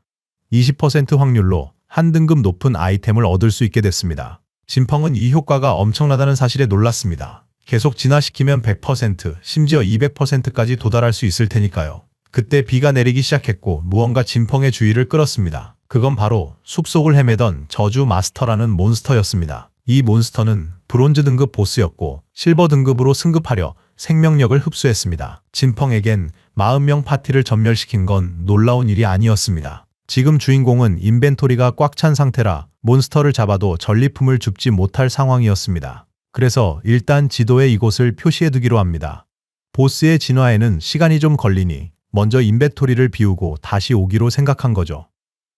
20% 확률로 한 등급 높은 아이템을 얻을 수 있게 됐습니다. 진펑은 이 효과가 엄청나다는 사실에 놀랐습니다. 계속 진화시키면 100%, 심지어 200%까지 도달할 수 있을 테니까요. 그때 비가 내리기 시작했고 무언가 진펑의 주의를 끌었습니다. 그건 바로 숲속을 헤매던 저주 마스터라는 몬스터였습니다. 이 몬스터는 브론즈 등급 보스였고 실버 등급으로 승급하려 생명력을 흡수했습니다. 진펑에겐 40명 파티를 전멸시킨 건 놀라운 일이 아니었습니다. 지금 주인공은 인벤토리가 꽉 찬 상태라 몬스터를 잡아도 전리품을 줍지 못할 상황이었습니다. 그래서 일단 지도에 이곳을 표시해두기로 합니다. 보스의 진화에는 시간이 좀 걸리니 먼저 인벤토리를 비우고 다시 오기로 생각한 거죠.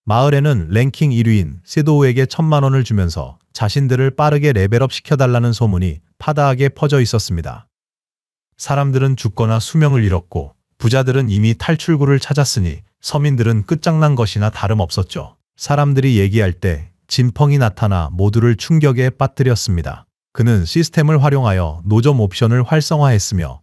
마을에는 랭킹 1위인 섀도우에게 1000만 원을 주면서 자신들을 빠르게 레벨업 시켜달라는 소문이 파다하게 퍼져 있었습니다. 사람들은 죽거나 수명을 잃었고 부자들은 이미 탈출구를 찾았으니 서민들은 끝장난 것이나 다름없었죠. 사람들이 얘기할 때 진펑이 나타나 모두를 충격에 빠뜨렸습니다. 그는 시스템을 활용하여 노점 옵션을 활성화했으며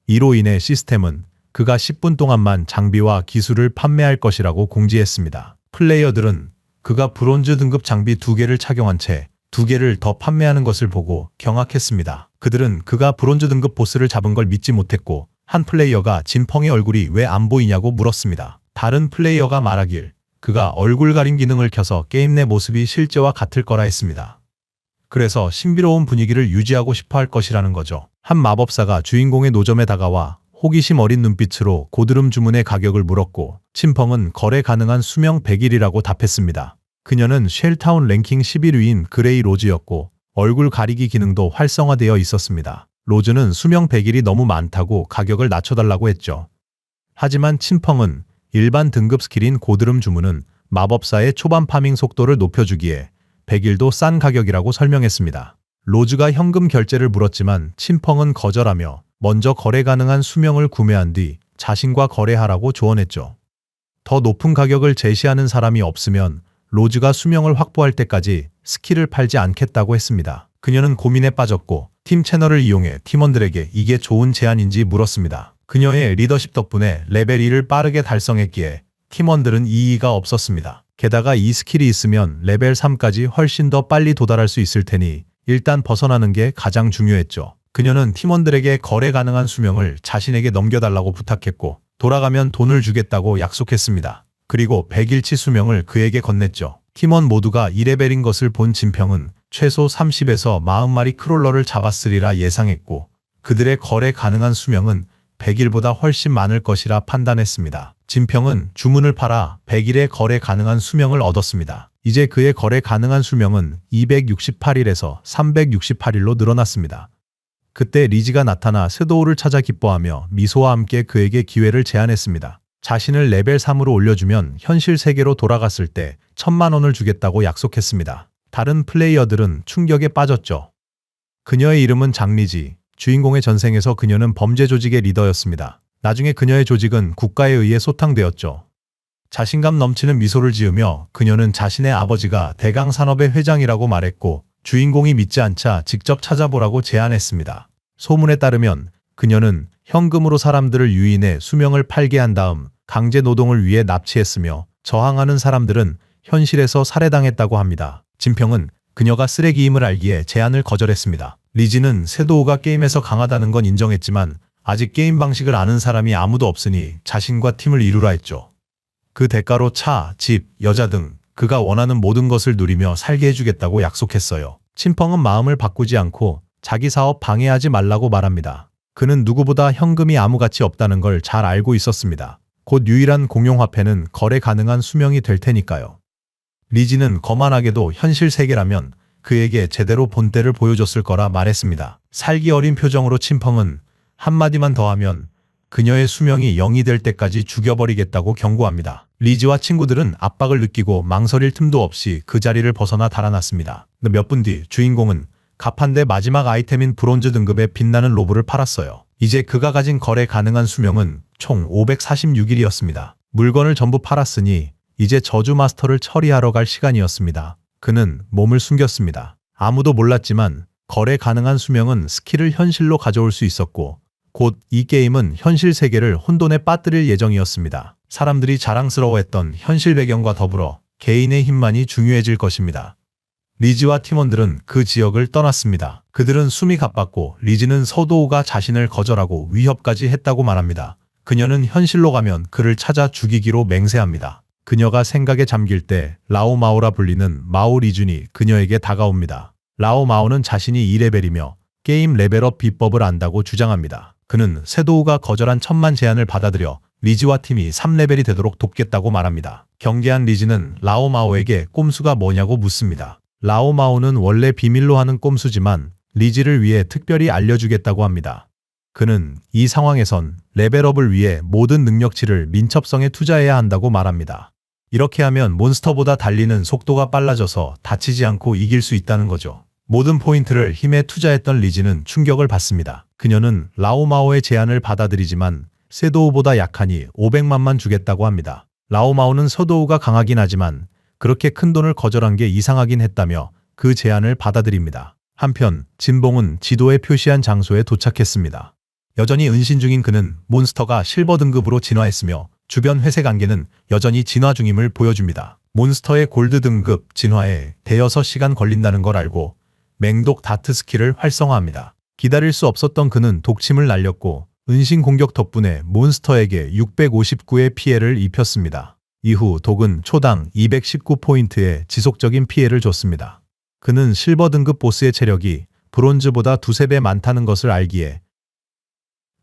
이로 인해 시스템은 그가 10분 동안만 장비와 기술을 판매할 것이라고 공지했습니다. 플레이어들은 그가 브론즈 등급 장비 2개를 착용한 채 2개를 더 판매하는 것을 보고 경악했습니다. 그들은 그가 브론즈 등급 보스를 잡은 걸 믿지 못했고 한 플레이어가 진펑의 얼굴이 왜 안 보이냐고 물었습니다. 다른 플레이어가 말하길 그가 얼굴 가림 기능을 켜서 게임 내 모습이 실제와 같을 거라 했습니다. 그래서 신비로운 분위기를 유지하고 싶어 할 것이라는 거죠. 한 마법사가 주인공의 노점에 다가와 호기심 어린 눈빛으로 고드름 주문의 가격을 물었고 친펑은 거래 가능한 수명 100일이라고 답했습니다. 그녀는 쉘타운 랭킹 11위인 그레이 로즈였고 얼굴 가리기 기능도 활성화되어 있었습니다. 로즈는 수명 100일이 너무 많다고 가격을 낮춰달라고 했죠. 하지만 친펑은 일반 등급 스킬인 고드름 주문은 마법사의 초반 파밍 속도를 높여주기에 100일도 싼 가격이라고 설명했습니다. 로즈가 현금 결제를 물었지만 친펑은 거절하며 먼저 거래 가능한 수명을 구매한 뒤 자신과 거래하라고 조언했죠. 더 높은 가격을 제시하는 사람이 없으면 로즈가 수명을 확보할 때까지 스킬을 팔지 않겠다고 했습니다. 그녀는 고민에 빠졌고 팀 채널을 이용해 팀원들에게 이게 좋은 제안인지 물었습니다. 그녀의 리더십 덕분에 레벨 2를 빠르게 달성했기에 팀원들은 이의가 없었습니다. 게다가 이 스킬이 있으면 레벨 3까지 훨씬 더 빨리 도달할 수 있을 테니 일단 벗어나는 게 가장 중요했죠. 그녀는 팀원들에게 거래 가능한 수명을 자신에게 넘겨달라고 부탁했고 돌아가면 돈을 주겠다고 약속했습니다. 그리고 100일치 수명을 그에게 건넸죠. 팀원 모두가 2레벨인 것을 본 진평은 최소 30에서 40마리 크롤러를 잡았으리라 예상했고 그들의 거래 가능한 수명은 100일보다 훨씬 많을 것이라 판단했습니다. 진평은 주문을 팔아 100일의 거래 가능한 수명을 얻었습니다. 이제 그의 거래 가능한 수명은 268일에서 368일로 늘어났습니다. 그때 리지가 나타나 섀도우를 찾아 기뻐하며 미소와 함께 그에게 기회를 제안했습니다. 자신을 레벨 3으로 올려주면 현실 세계로 돌아갔을 때 1000만 원을 주겠다고 약속했습니다. 다른 플레이어들은 충격에 빠졌죠. 그녀의 이름은 장리지. 주인공의 전생에서 그녀는 범죄 조직의 리더였습니다. 나중에 그녀의 조직은 국가에 의해 소탕되었죠. 자신감 넘치는 미소를 지으며 그녀는 자신의 아버지가 대강 산업의 회장이라고 말했고 주인공이 믿지 않자 직접 찾아보라고 제안했습니다. 소문에 따르면 그녀는 현금으로 사람들을 유인해 수명을 팔게 한 다음 강제 노동을 위해 납치했으며 저항하는 사람들은 현실에서 살해당했다고 합니다. 진평은 그녀가 쓰레기임을 알기에 제안을 거절했습니다. 리지는 섀도우가 게임에서 강하다는 건 인정했지만 아직 게임 방식을 아는 사람이 아무도 없으니 자신과 팀을 이루라 했죠. 그 대가로 차, 집, 여자 등 그가 원하는 모든 것을 누리며 살게 해주겠다고 약속했어요. 친펑은 마음을 바꾸지 않고 자기 사업 방해하지 말라고 말합니다. 그는 누구보다 현금이 아무 가치 없다는 걸 잘 알고 있었습니다. 곧 유일한 공용화폐는 거래 가능한 수명이 될 테니까요. 리지는 거만하게도 현실 세계라면 그에게 제대로 본때를 보여줬을 거라 말했습니다. 살기 어린 표정으로 친펑은 한마디만 더 하면 그녀의 수명이 0이 될 때까지 죽여버리겠다고 경고합니다. 리지와 친구들은 압박을 느끼고 망설일 틈도 없이 그 자리를 벗어나 달아났습니다. 몇 분 뒤 주인공은 가판대 마지막 아이템인 브론즈 등급의 빛나는 로브를 팔았어요. 이제 그가 가진 거래 가능한 수명은 총 546일이었습니다. 물건을 전부 팔았으니 이제 저주 마스터를 처리하러 갈 시간이었습니다. 그는 몸을 숨겼습니다. 아무도 몰랐지만 거래 가능한 수명은 스킬을 현실로 가져올 수 있었고 곧 이 게임은 현실 세계를 혼돈에 빠뜨릴 예정이었습니다. 사람들이 자랑스러워했던 현실 배경과 더불어 개인의 힘만이 중요해질 것입니다. 리지와 팀원들은 그 지역을 떠났습니다. 그들은 숨이 가빴고 리지는 서도우가 자신을 거절하고 위협까지 했다고 말합니다. 그녀는 현실로 가면 그를 찾아 죽이기로 맹세합니다. 그녀가 생각에 잠길 때 라오마오라 불리는 마오 리준이 그녀에게 다가옵니다. 라오마오는 자신이 2레벨이며 게임 레벨업 비법을 안다고 주장합니다. 그는 섀도우가 거절한 천만 제안을 받아들여 리지와 팀이 3레벨이 되도록 돕겠다고 말합니다. 경계한 리지는 라오마오에게 꼼수가 뭐냐고 묻습니다. 라오마오는 원래 비밀로 하는 꼼수지만 리지를 위해 특별히 알려주겠다고 합니다. 그는 이 상황에선 레벨업을 위해 모든 능력치를 민첩성에 투자해야 한다고 말합니다. 이렇게 하면 몬스터보다 달리는 속도가 빨라져서 다치지 않고 이길 수 있다는 거죠. 모든 포인트를 힘에 투자했던 리지는 충격을 받습니다. 그녀는 라오마오의 제안을 받아들이지만 섀도우보다 약하니 500만만 주겠다고 합니다. 라오마오는 서도우가 강하긴 하지만 그렇게 큰 돈을 거절한 게 이상하긴 했다며 그 제안을 받아들입니다. 한편 진봉은 지도에 표시한 장소에 도착했습니다. 여전히 은신 중인 그는 몬스터가 실버 등급으로 진화했으며 주변 회색 안개는 여전히 진화 중임을 보여줍니다. 몬스터의 골드 등급 진화에 대여섯 시간 걸린다는 걸 알고 맹독 다트 스킬을 활성화합니다. 기다릴 수 없었던 그는 독침을 날렸고 은신 공격 덕분에 몬스터에게 659의 피해를 입혔습니다. 이후 독은 초당 219포인트의 지속적인 피해를 줬습니다. 그는 실버 등급 보스의 체력이 브론즈보다 두세 배 많다는 것을 알기에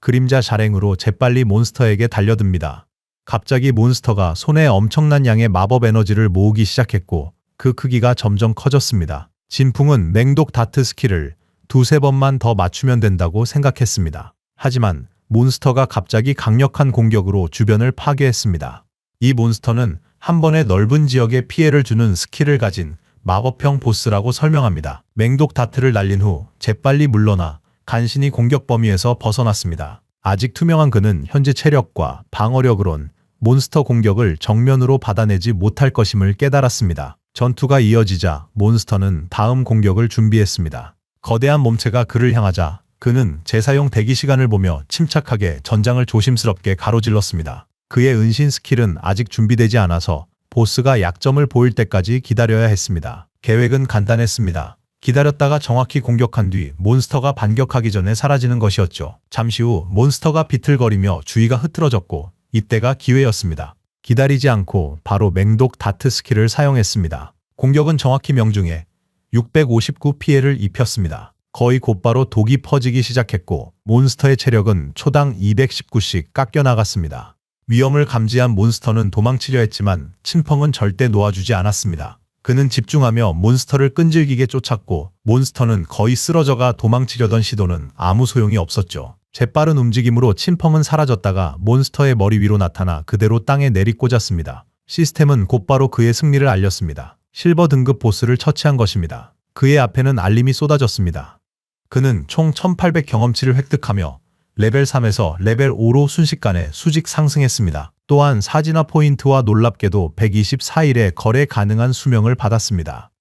그림자 자랭으로 재빨리 몬스터에게 달려듭니다. 갑자기 몬스터가 손에 엄청난 양의 마법 에너지를 모으기 시작했고 그 크기가 점점 커졌습니다. 진풍은 맹독 다트 스킬을 두세 번만 더 맞추면 된다고 생각했습니다. 하지만 몬스터가 갑자기 강력한 공격으로 주변을 파괴했습니다. 이 몬스터는 한 번에 넓은 지역에 피해를 주는 스킬을 가진 마법형 보스라고 설명합니다. 맹독 다트를 날린 후 재빨리 물러나 간신히 공격 범위에서 벗어났습니다. 아직 투명한 그는 현재 체력과 방어력으론 몬스터 공격을 정면으로 받아내지 못할 것임을 깨달았습니다. 전투가 이어지자 몬스터는 다음 공격을 준비했습니다. 거대한 몸체가 그를 향하자 그는 제사용 대기 시간을 보며 침착하게 전장을 조심스럽게 가로질렀습니다. 그의 은신 스킬은 아직 준비되지 않아서 보스가 약점을 보일 때까지 기다려야 했습니다. 계획은 간단했습니다. 기다렸다가 정확히 공격한 뒤 몬스터가 반격하기 전에 사라지는 것이었죠. 잠시 후 몬스터가 비틀거리며 주위가 흐트러졌고 이때가 기회였습니다. 기다리지 않고 바로 맹독 다트 스킬을 사용했습니다. 공격은 정확히 명중해 659 피해를 입혔습니다. 거의 곧바로 독이 퍼지기 시작했고 몬스터의 체력은 초당 219씩 깎여 나갔습니다. 위험을 감지한 몬스터는 도망치려 했지만 친펑은 절대 놓아주지 않았습니다. 그는 집중하며 몬스터를 끈질기게 쫓았고 몬스터는 거의 쓰러져가 도망치려던 시도는 아무 소용이 없었죠. 재빠른 움직임으로 친펑은 사라졌다가 몬스터의 머리 위로 나타나 그대로 땅에 내리꽂았습니다. 시스템은 곧바로 그의 승리를 알렸습니다. 실버 등급 보스를 처치한 것입니다. 그의 앞에는 알림이 쏟아졌습니다. 그는 총 1800 경험치를 획득하며 레벨 3에서 레벨 5로 순식간에 수직 상승했습니다. 또한 사진화 포인트와 놀랍게도 124일에 거래 가능한 수명을 받았습니다.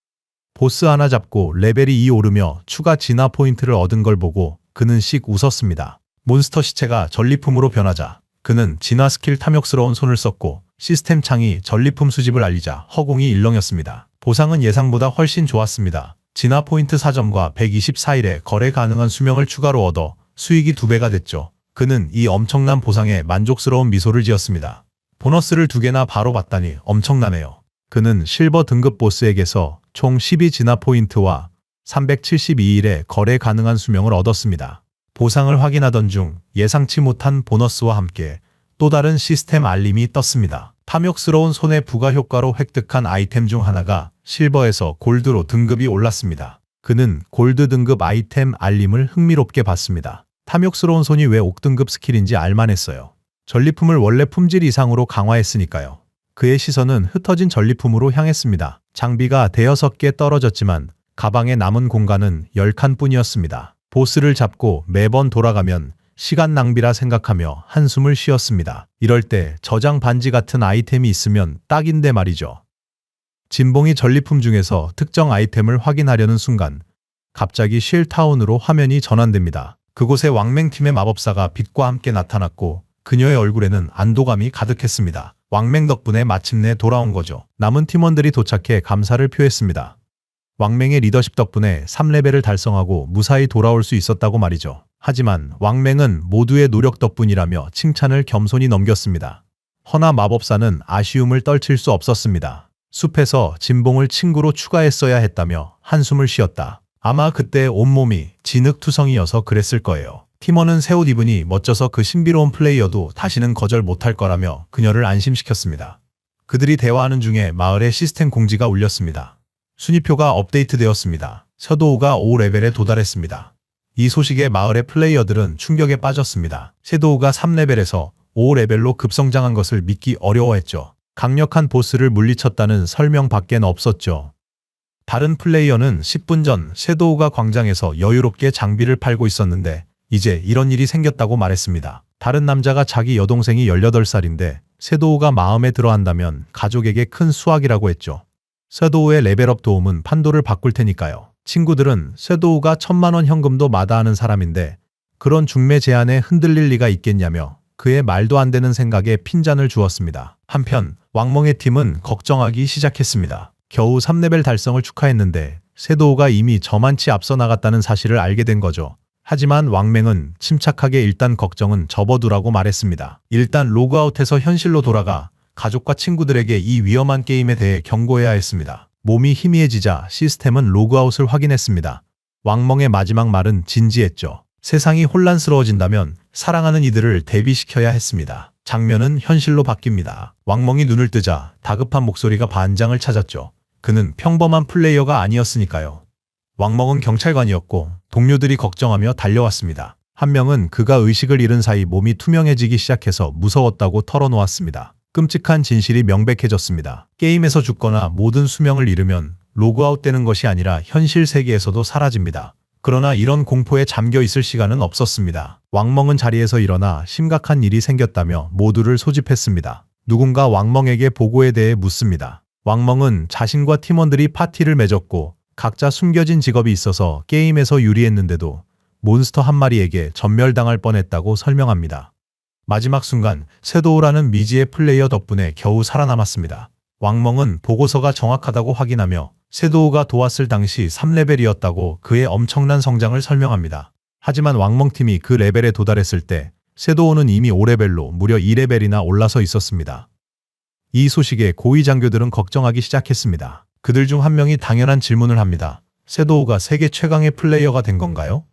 보스 하나 잡고 레벨이 2 오르며 추가 진화 포인트를 얻은 걸 보고 그는 씩 웃었습니다. 몬스터 시체가 전리품으로 변하자 그는 진화 스킬 탐욕스러운 손을 썼고 시스템 창이 전리품 수집을 알리자 허공이 일렁였습니다. 보상은 예상보다 훨씬 좋았습니다. 진화 포인트 4점과 124일에 거래 가능한 수명을 추가로 얻어 수익이 2배가 됐죠. 그는 이 엄청난 보상에 만족스러운 미소를 지었습니다. 보너스를 2개나 바로 받다니 엄청나네요. 그는 실버 등급 보스에게서 총 12 진화 포인트와 372일에 거래 가능한 수명을 얻었습니다. 보상을 확인하던 중 예상치 못한 보너스와 함께 또 다른 시스템 알림이 떴습니다. 탐욕스러운 손해 부가 효과로 획득한 아이템 중 하나가 실버에서 골드로 등급이 올랐습니다. 그는 골드 등급 아이템 알림을 흥미롭게 봤습니다. 탐욕스러운 손이 왜 옥등급 스킬인지 알만했어요. 전리품을 원래 품질 이상으로 강화했으니까요. 그의 시선은 흩어진 전리품으로 향했습니다. 장비가 대여섯 개 떨어졌지만 가방에 남은 공간은 10칸 뿐이었습니다. 보스를 잡고 매번 돌아가면 시간 낭비라 생각하며 한숨을 쉬었습니다. 이럴 때 저장 반지 같은 아이템이 있으면 딱인데 말이죠. 진봉이 전리품 중에서 특정 아이템을 확인하려는 순간 갑자기 쉘타운으로 화면이 전환됩니다. 그곳에 왕맹팀의 마법사가 빛과 함께 나타났고 그녀의 얼굴에는 안도감이 가득했습니다. 왕맹 덕분에 마침내 돌아온 거죠. 남은 팀원들이 도착해 감사를 표했습니다. 왕맹의 리더십 덕분에 3레벨을 달성하고 무사히 돌아올 수 있었다고 말이죠. 하지만 왕맹은 모두의 노력 덕분이라며 칭찬을 겸손히 넘겼습니다. 허나 마법사는 아쉬움을 떨칠 수 없었습니다. 숲에서 진봉을 친구로 추가했어야 했다며 한숨을 쉬었다. 아마 그때 온몸이 진흙투성이어서 그랬을 거예요. 팀원은 새 옷 입으니 멋져서 그 신비로운 플레이어도 다시는 거절 못할 거라며 그녀를 안심시켰습니다. 그들이 대화하는 중에 마을에 시스템 공지가 울렸습니다. 순위표가 업데이트되었습니다. 섀도우가 5레벨에 도달했습니다. 이 소식에 마을의 플레이어들은 충격에 빠졌습니다. 섀도우가 3레벨에서 5레벨로 급성장한 것을 믿기 어려워했죠. 강력한 보스를 물리쳤다는 설명밖엔 없었죠. 다른 플레이어는 10분 전 섀도우가 광장에서 여유롭게 장비를 팔고 있었는데 이제 이런 일이 생겼다고 말했습니다. 다른 남자가 자기 여동생이 18살인데 섀도우가 마음에 들어한다면 가족에게 큰 수확이라고 했죠. 섀도우의 레벨업 도움은 판도를 바꿀 테니까요. 친구들은 섀도우가 1000만원 현금도 마다하는 사람인데 그런 중매 제안에 흔들릴 리가 있겠냐며 그의 말도 안 되는 생각에 핀잔을 주었습니다. 한편 왕멍의 팀은 걱정하기 시작했습니다. 겨우 3레벨 달성을 축하했는데 섀도우가 이미 저만치 앞서 나갔다는 사실을 알게 된 거죠. 하지만 왕맹은 침착하게 일단 걱정은 접어두라고 말했습니다. 일단 로그아웃해서 현실로 돌아가 가족과 친구들에게 이 위험한 게임에 대해 경고해야 했습니다. 몸이 희미해지자 시스템은 로그아웃을 확인했습니다. 왕멍의 마지막 말은 진지했죠. 세상이 혼란스러워진다면 사랑하는 이들을 대비시켜야 했습니다. 장면은 현실로 바뀝니다. 왕멍이 눈을 뜨자 다급한 목소리가 반장을 찾았죠. 그는 평범한 플레이어가 아니었으니까요. 왕멍은 경찰관이었고 동료들이 걱정하며 달려왔습니다. 한 명은 그가 의식을 잃은 사이 몸이 투명해지기 시작해서 무서웠다고 털어놓았습니다. 끔찍한 진실이 명백해졌습니다. 게임에서 죽거나 모든 수명을 잃으면 로그아웃되는 것이 아니라 현실 세계에서도 사라집니다. 그러나 이런 공포에 잠겨 있을 시간은 없었습니다. 왕멍은 자리에서 일어나 심각한 일이 생겼다며 모두를 소집했습니다. 누군가 왕멍에게 보고에 대해 묻습니다. 왕멍은 자신과 팀원들이 파티를 맺었고 각자 숨겨진 직업이 있어서 게임에서 유리했는데도 몬스터 한 마리에게 전멸당할 뻔했다고 설명합니다. 마지막 순간 섀도우라는 미지의 플레이어 덕분에 겨우 살아남았습니다. 왕멍은 보고서가 정확하다고 확인하며 섀도우가 도왔을 당시 3레벨이었다고 그의 엄청난 성장을 설명합니다. 하지만 왕멍팀이 그 레벨에 도달했을 때 섀도우는 이미 5레벨로 무려 2레벨이나 올라서 있었습니다. 이 소식에 고위 장교들은 걱정하기 시작했습니다. 그들 중 한 명이 당연한 질문을 합니다. 섀도우가 세계 최강의 플레이어가 된 건가요?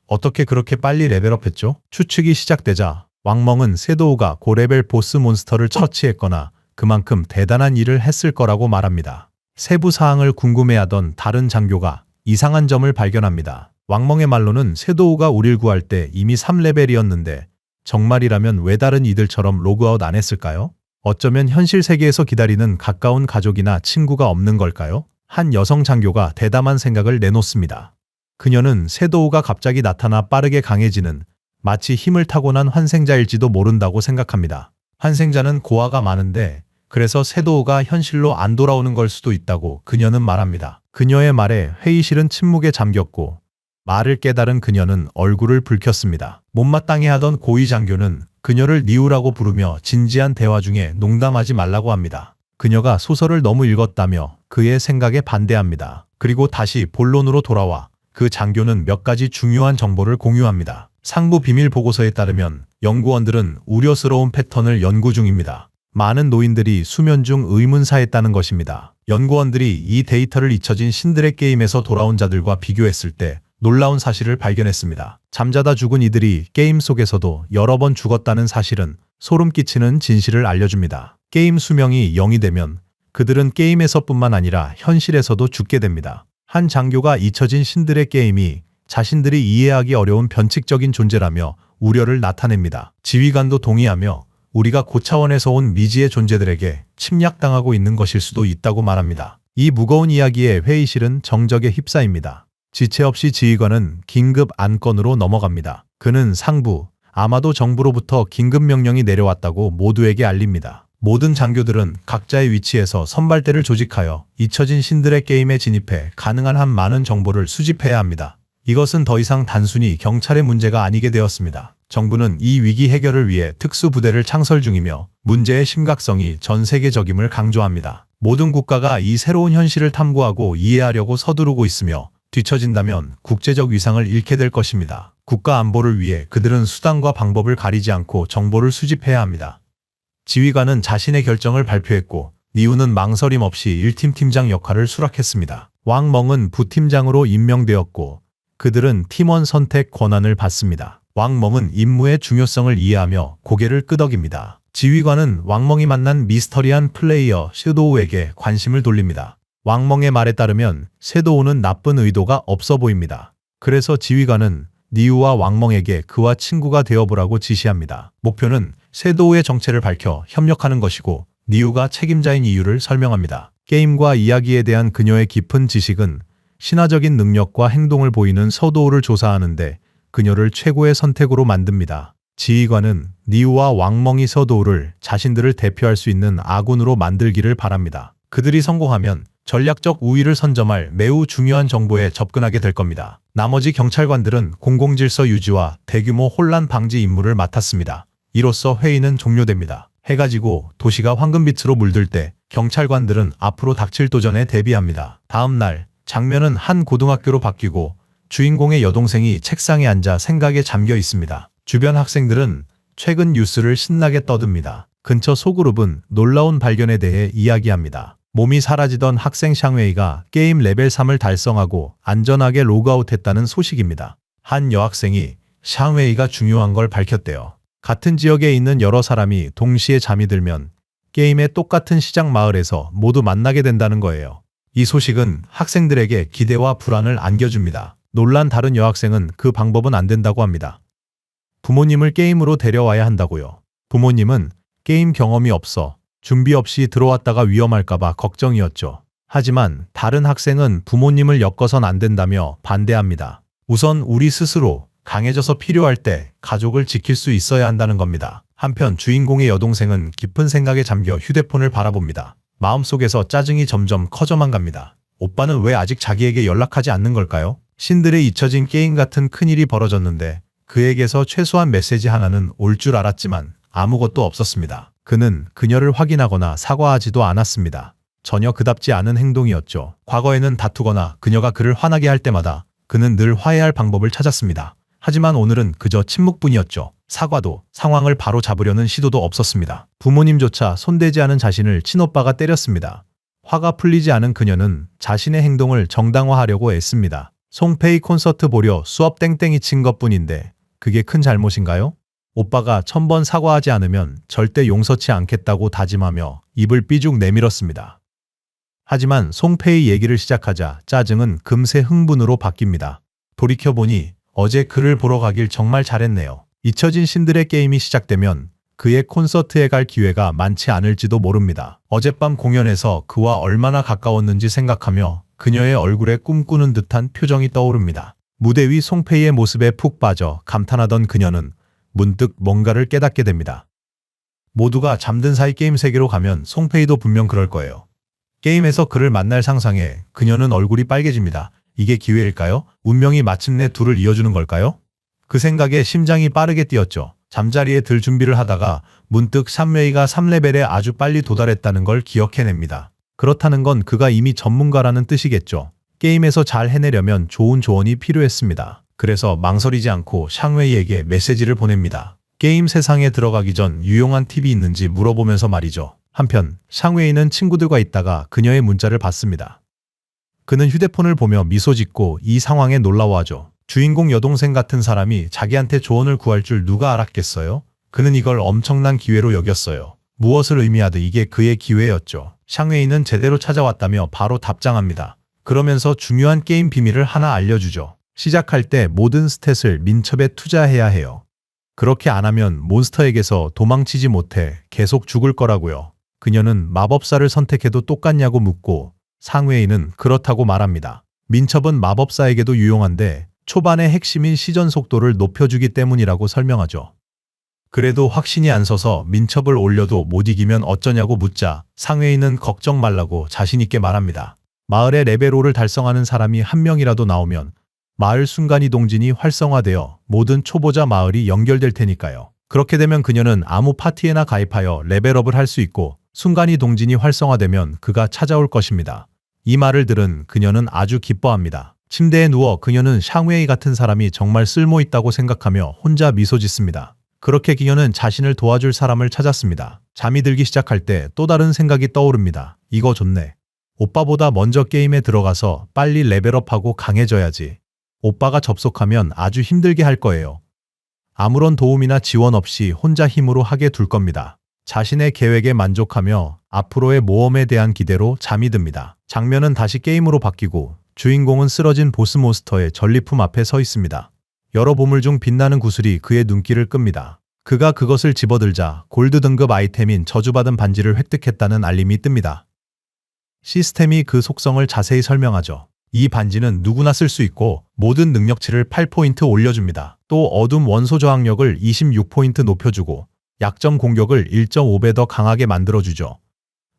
어떻게 그렇게 빨리 레벨업했죠? 추측이 시작되자 왕멍은 섀도우가 고레벨 보스 몬스터를 처치했거나 그만큼 대단한 일을 했을 거라고 말합니다. 세부 사항을 궁금해하던 다른 장교가 이상한 점을 발견합니다. 왕멍의 말로는 섀도우가 우릴 구할 때 이미 3레벨이었는데 정말이라면 왜 다른 이들처럼 로그아웃 안 했을까요? 어쩌면 현실 세계에서 기다리는 가까운 가족이나 친구가 없는 걸까요? 한 여성 장교가 대담한 생각을 내놓습니다. 그녀는 섀도우가 갑자기 나타나 빠르게 강해지는 마치 힘을 타고난 환생자일지도 모른다고 생각합니다. 환생자는 고아가 많은데 그래서 섀도우가 현실로 안 돌아오는 걸 수도 있다고 그녀는 말합니다. 그녀의 말에 회의실은 침묵에 잠겼고 말을 깨달은 그녀는 얼굴을 붉혔습니다. 못마땅해 하던 고위 장교는 그녀를 니우라고 부르며 진지한 대화 중에 농담하지 말라고 합니다. 그녀가 소설을 너무 읽었다며 그의 생각에 반대합니다. 그리고 다시 본론으로 돌아와 그 장교는 몇 가지 중요한 정보를 공유합니다. 상부 비밀 보고서에 따르면 연구원들은 우려스러운 패턴을 연구 중입니다. 많은 노인들이 수면 중 의문사했다는 것입니다. 연구원들이 이 데이터를 잊혀진 신들의 게임에서 돌아온 자들과 비교했을 때 놀라운 사실을 발견했습니다. 잠자다 죽은 이들이 게임 속에서도 여러 번 죽었다는 사실은 소름 끼치는 진실을 알려줍니다. 게임 수명이 0이 되면 그들은 게임에서뿐만 아니라 현실에서도 죽게 됩니다. 한 장교가 잊혀진 신들의 게임이 자신들이 이해하기 어려운 변칙적인 존재라며 우려를 나타냅니다. 지휘관도 동의하며 우리가 고차원에서 온 미지의 존재들에게 침략당하고 있는 것일 수도 있다고 말합니다. 이 무거운 이야기에 회의실은 정적에 휩싸입니다. 지체 없이 지휘관은 긴급 안건으로 넘어갑니다. 그는 상부, 아마도 정부로부터 긴급 명령이 내려왔다고 모두에게 알립니다. 모든 장교들은 각자의 위치에서 선발대를 조직하여 잊혀진 신들의 게임에 진입해 가능한 한 많은 정보를 수집해야 합니다. 이것은 더 이상 단순히 경찰의 문제가 아니게 되었습니다. 정부는 이 위기 해결을 위해 특수부대를 창설 중이며 문제의 심각성이 전 세계적임을 강조합니다. 모든 국가가 이 새로운 현실을 탐구하고 이해하려고 서두르고 있으며 뒤처진다면 국제적 위상을 잃게 될 것입니다. 국가 안보를 위해 그들은 수단과 방법을 가리지 않고 정보를 수집해야 합니다. 지휘관은 자신의 결정을 발표했고 니우는 망설임 없이 1팀 팀장 역할을 수락했습니다. 왕멍은 부팀장으로 임명되었고 그들은 팀원 선택 권한을 받습니다. 왕멍은 임무의 중요성을 이해하며 고개를 끄덕입니다. 지휘관은 왕멍이 만난 미스터리한 플레이어 섀도우에게 관심을 돌립니다. 왕멍의 말에 따르면 섀도우는 나쁜 의도가 없어 보입니다. 그래서 지휘관은 니우와 왕멍에게 그와 친구가 되어보라고 지시합니다. 목표는 섀도우의 정체를 밝혀 협력하는 것이고 니우가 책임자인 이유를 설명합니다. 게임과 이야기에 대한 그녀의 깊은 지식은 신화적인 능력과 행동을 보이는 섀도우를 조사하는데 그녀를 최고의 선택으로 만듭니다. 지휘관은 니우와 왕멍이 섀도우를 자신들을 대표할 수 있는 아군으로 만들기를 바랍니다. 그들이 성공하면 전략적 우위를 선점할 매우 중요한 정보에 접근하게 될 겁니다. 나머지 경찰관들은 공공질서 유지와 대규모 혼란 방지 임무를 맡았습니다. 이로써 회의는 종료됩니다. 해가 지고 도시가 황금빛으로 물들 때 경찰관들은 앞으로 닥칠 도전에 대비합니다. 다음 날 장면은 한 고등학교로 바뀌고 주인공의 여동생이 책상에 앉아 생각에 잠겨 있습니다. 주변 학생들은 최근 뉴스를 신나게 떠듭니다. 근처 소그룹은 놀라운 발견에 대해 이야기합니다. 몸이 사라지던 학생 샹웨이가 게임 레벨 3을 달성하고 안전하게 로그아웃했다는 소식입니다. 한 여학생이 샹웨이가 중요한 걸 밝혔대요. 같은 지역에 있는 여러 사람이 동시에 잠이 들면 게임의 똑같은 시작 마을에서 모두 만나게 된다는 거예요. 이 소식은 학생들에게 기대와 불안을 안겨줍니다. 놀란 다른 여학생은 그 방법은 안 된다고 합니다. 부모님을 게임으로 데려와야 한다고요. 부모님은 게임 경험이 없어 준비 없이 들어왔다가 위험할까봐 걱정이었죠. 하지만 다른 학생은 부모님을 엮어선 안 된다며 반대합니다. 우선 우리 스스로 강해져서 필요할 때 가족을 지킬 수 있어야 한다는 겁니다. 한편 주인공의 여동생은 깊은 생각에 잠겨 휴대폰을 바라봅니다. 마음속에서 짜증이 점점 커져만 갑니다. 오빠는 왜 아직 자기에게 연락하지 않는 걸까요? 신들의 잊혀진 게임 같은 큰일이 벌어졌는데 그에게서 최소한 메시지 하나는 올 줄 알았지만 아무것도 없었습니다. 그는 그녀를 확인하거나 사과하지도 않았습니다. 전혀 그답지 않은 행동이었죠. 과거에는 다투거나 그녀가 그를 화나게 할 때마다 그는 늘 화해할 방법을 찾았습니다. 하지만 오늘은 그저 침묵뿐이었죠. 사과도 상황을 바로 잡으려는 시도도 없었습니다. 부모님조차 손대지 않은 자신을 친오빠가 때렸습니다. 화가 풀리지 않은 그녀는 자신의 행동을 정당화하려고 애씁니다. 송페이 콘서트 보려 수업 땡땡이 친 것뿐인데 그게 큰 잘못인가요? 오빠가 1000번 사과하지 않으면 절대 용서치 않겠다고 다짐하며 입을 삐죽 내밀었습니다. 하지만 송페이 얘기를 시작하자 짜증은 금세 흥분으로 바뀝니다. 돌이켜보니 어제 그를 보러 가길 정말 잘했네요. 잊혀진 신들의 게임이 시작되면 그의 콘서트에 갈 기회가 많지 않을지도 모릅니다. 어젯밤 공연에서 그와 얼마나 가까웠는지 생각하며 그녀의 얼굴에 꿈꾸는 듯한 표정이 떠오릅니다. 무대 위 송페이의 모습에 푹 빠져 감탄하던 그녀는 문득 뭔가를 깨닫게 됩니다. 모두가 잠든 사이 게임 세계로 가면 송페이도 분명 그럴 거예요. 게임에서 그를 만날 상상에 그녀는 얼굴이 빨개집니다. 이게 기회일까요? 운명이 마침내 둘을 이어주는 걸까요? 그 생각에 심장이 빠르게 뛰었죠. 잠자리에 들 준비를 하다가 문득 샴웨이가 3레벨에 아주 빨리 도달했다는 걸 기억해냅니다. 그렇다는 건 그가 이미 전문가라는 뜻이겠죠. 게임에서 잘 해내려면 좋은 조언이 필요했습니다. 그래서 망설이지 않고 샹웨이에게 메시지를 보냅니다. 게임 세상에 들어가기 전 유용한 팁이 있는지 물어보면서 말이죠. 한편 샹웨이는 친구들과 있다가 그녀의 문자를 받습니다. 그는 휴대폰을 보며 미소 짓고 이 상황에 놀라워하죠. 주인공 여동생 같은 사람이 자기한테 조언을 구할 줄 누가 알았겠어요? 그는 이걸 엄청난 기회로 여겼어요. 무엇을 의미하듯 이게 그의 기회였죠. 샹웨이는 제대로 찾아왔다며 바로 답장합니다. 그러면서 중요한 게임 비밀을 하나 알려주죠. 시작할 때 모든 스탯을 민첩에 투자해야 해요. 그렇게 안 하면 몬스터에게서 도망치지 못해 계속 죽을 거라고요. 그녀는 마법사를 선택해도 똑같냐고 묻고 상웨이는 그렇다고 말합니다. 민첩은 마법사에게도 유용한데 초반의 핵심인 시전 속도를 높여주기 때문이라고 설명하죠. 그래도 확신이 안 서서 민첩을 올려도 못 이기면 어쩌냐고 묻자 상웨이는 걱정 말라고 자신있게 말합니다. 마을에 레벨 5를 달성하는 사람이 한 명이라도 나오면 마을 순간이동진이 활성화되어 모든 초보자 마을이 연결될 테니까요. 그렇게 되면 그녀는 아무 파티에나 가입하여 레벨업을 할 수 있고 순간이동진이 활성화되면 그가 찾아올 것입니다. 이 말을 들은 그녀는 아주 기뻐합니다. 침대에 누워 그녀는 샹웨이 같은 사람이 정말 쓸모있다고 생각하며 혼자 미소 짓습니다. 그렇게 그녀는 자신을 도와줄 사람을 찾았습니다. 잠이 들기 시작할 때 또 다른 생각이 떠오릅니다. 이거 좋네. 오빠보다 먼저 게임에 들어가서 빨리 레벨업하고 강해져야지. 오빠가 접속하면 아주 힘들게 할 거예요. 아무런 도움이나 지원 없이 혼자 힘으로 하게 둘 겁니다. 자신의 계획에 만족하며 앞으로의 모험에 대한 기대로 잠이 듭니다. 장면은 다시 게임으로 바뀌고 주인공은 쓰러진 보스몬스터의 전리품 앞에 서 있습니다. 여러 보물 중 빛나는 구슬이 그의 눈길을 끕니다. 그가 그것을 집어들자 골드 등급 아이템인 저주받은 반지를 획득했다는 알림이 뜹니다. 시스템이 그 속성을 자세히 설명하죠. 이 반지는 누구나 쓸 수 있고 모든 능력치를 8포인트 올려줍니다. 또 어둠 원소 저항력을 26포인트 높여주고 약점 공격을 1.5배 더 강하게 만들어주죠.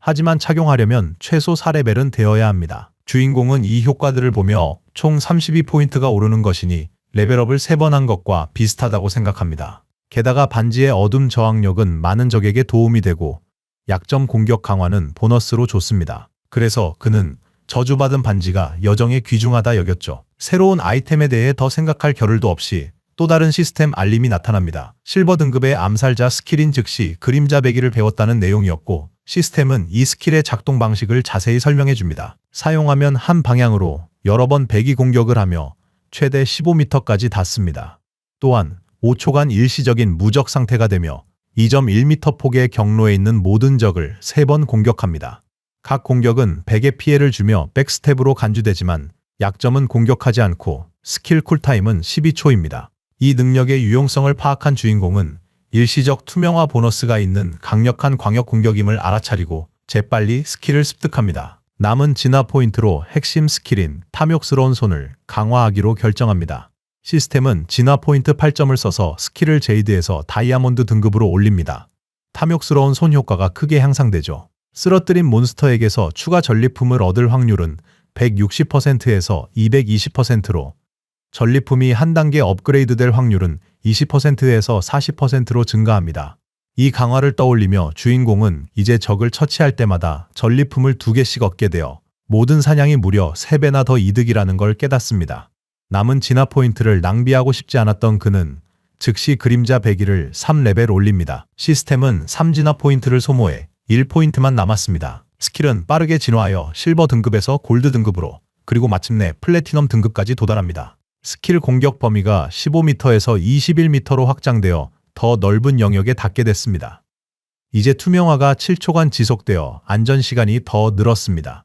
하지만 착용하려면 최소 4레벨은 되어야 합니다. 주인공은 이 효과들을 보며 총 32포인트가 오르는 것이니 레벨업을 3번 한 것과 비슷하다고 생각합니다. 게다가 반지의 어둠 저항력은 많은 적에게 도움이 되고 약점 공격 강화는 보너스로 줬습니다. 그래서 그는 저주받은 반지가 여정에 귀중하다 여겼죠. 새로운 아이템에 대해 더 생각할 겨를도 없이 또 다른 시스템 알림이 나타납니다. 실버 등급의 암살자 스킬인 즉시 그림자 배기를 배웠다는 내용이었고 시스템은 이 스킬의 작동 방식을 자세히 설명해 줍니다. 사용하면 한 방향으로 여러 번 배기 공격을 하며 최대 15m까지 닿습니다. 또한 5초간 일시적인 무적 상태가 되며 2.1m 폭의 경로에 있는 모든 적을 3번 공격합니다. 각 공격은 100의 피해를 주며 백스텝으로 간주되지만 약점은 공격하지 않고 스킬 쿨타임은 12초입니다. 이 능력의 유용성을 파악한 주인공은 일시적 투명화 보너스가 있는 강력한 광역 공격임을 알아차리고 재빨리 스킬을 습득합니다. 남은 진화 포인트로 핵심 스킬인 탐욕스러운 손을 강화하기로 결정합니다. 시스템은 진화 포인트 8점을 써서 스킬을 제이드에서 다이아몬드 등급으로 올립니다. 탐욕스러운 손 효과가 크게 향상되죠. 쓰러뜨린 몬스터에게서 추가 전리품을 얻을 확률은 160%에서 220%로 전리품이 한 단계 업그레이드될 확률은 20%에서 40%로 증가합니다. 이 강화를 떠올리며 주인공은 이제 적을 처치할 때마다 전리품을 2개씩 얻게 되어 모든 사냥이 무려 3배나 더 이득이라는 걸 깨닫습니다. 남은 진화 포인트를 낭비하고 싶지 않았던 그는 즉시 그림자 배기를 3레벨 올립니다. 시스템은 3진화 포인트를 소모해 1포인트만 남았습니다. 스킬은 빠르게 진화하여 실버 등급에서 골드 등급으로 그리고 마침내 플래티넘 등급까지 도달합니다. 스킬 공격 범위가 15m에서 21m로 확장되어 더 넓은 영역에 닿게 됐습니다. 이제 투명화가 7초간 지속되어 안전시간이 더 늘었습니다.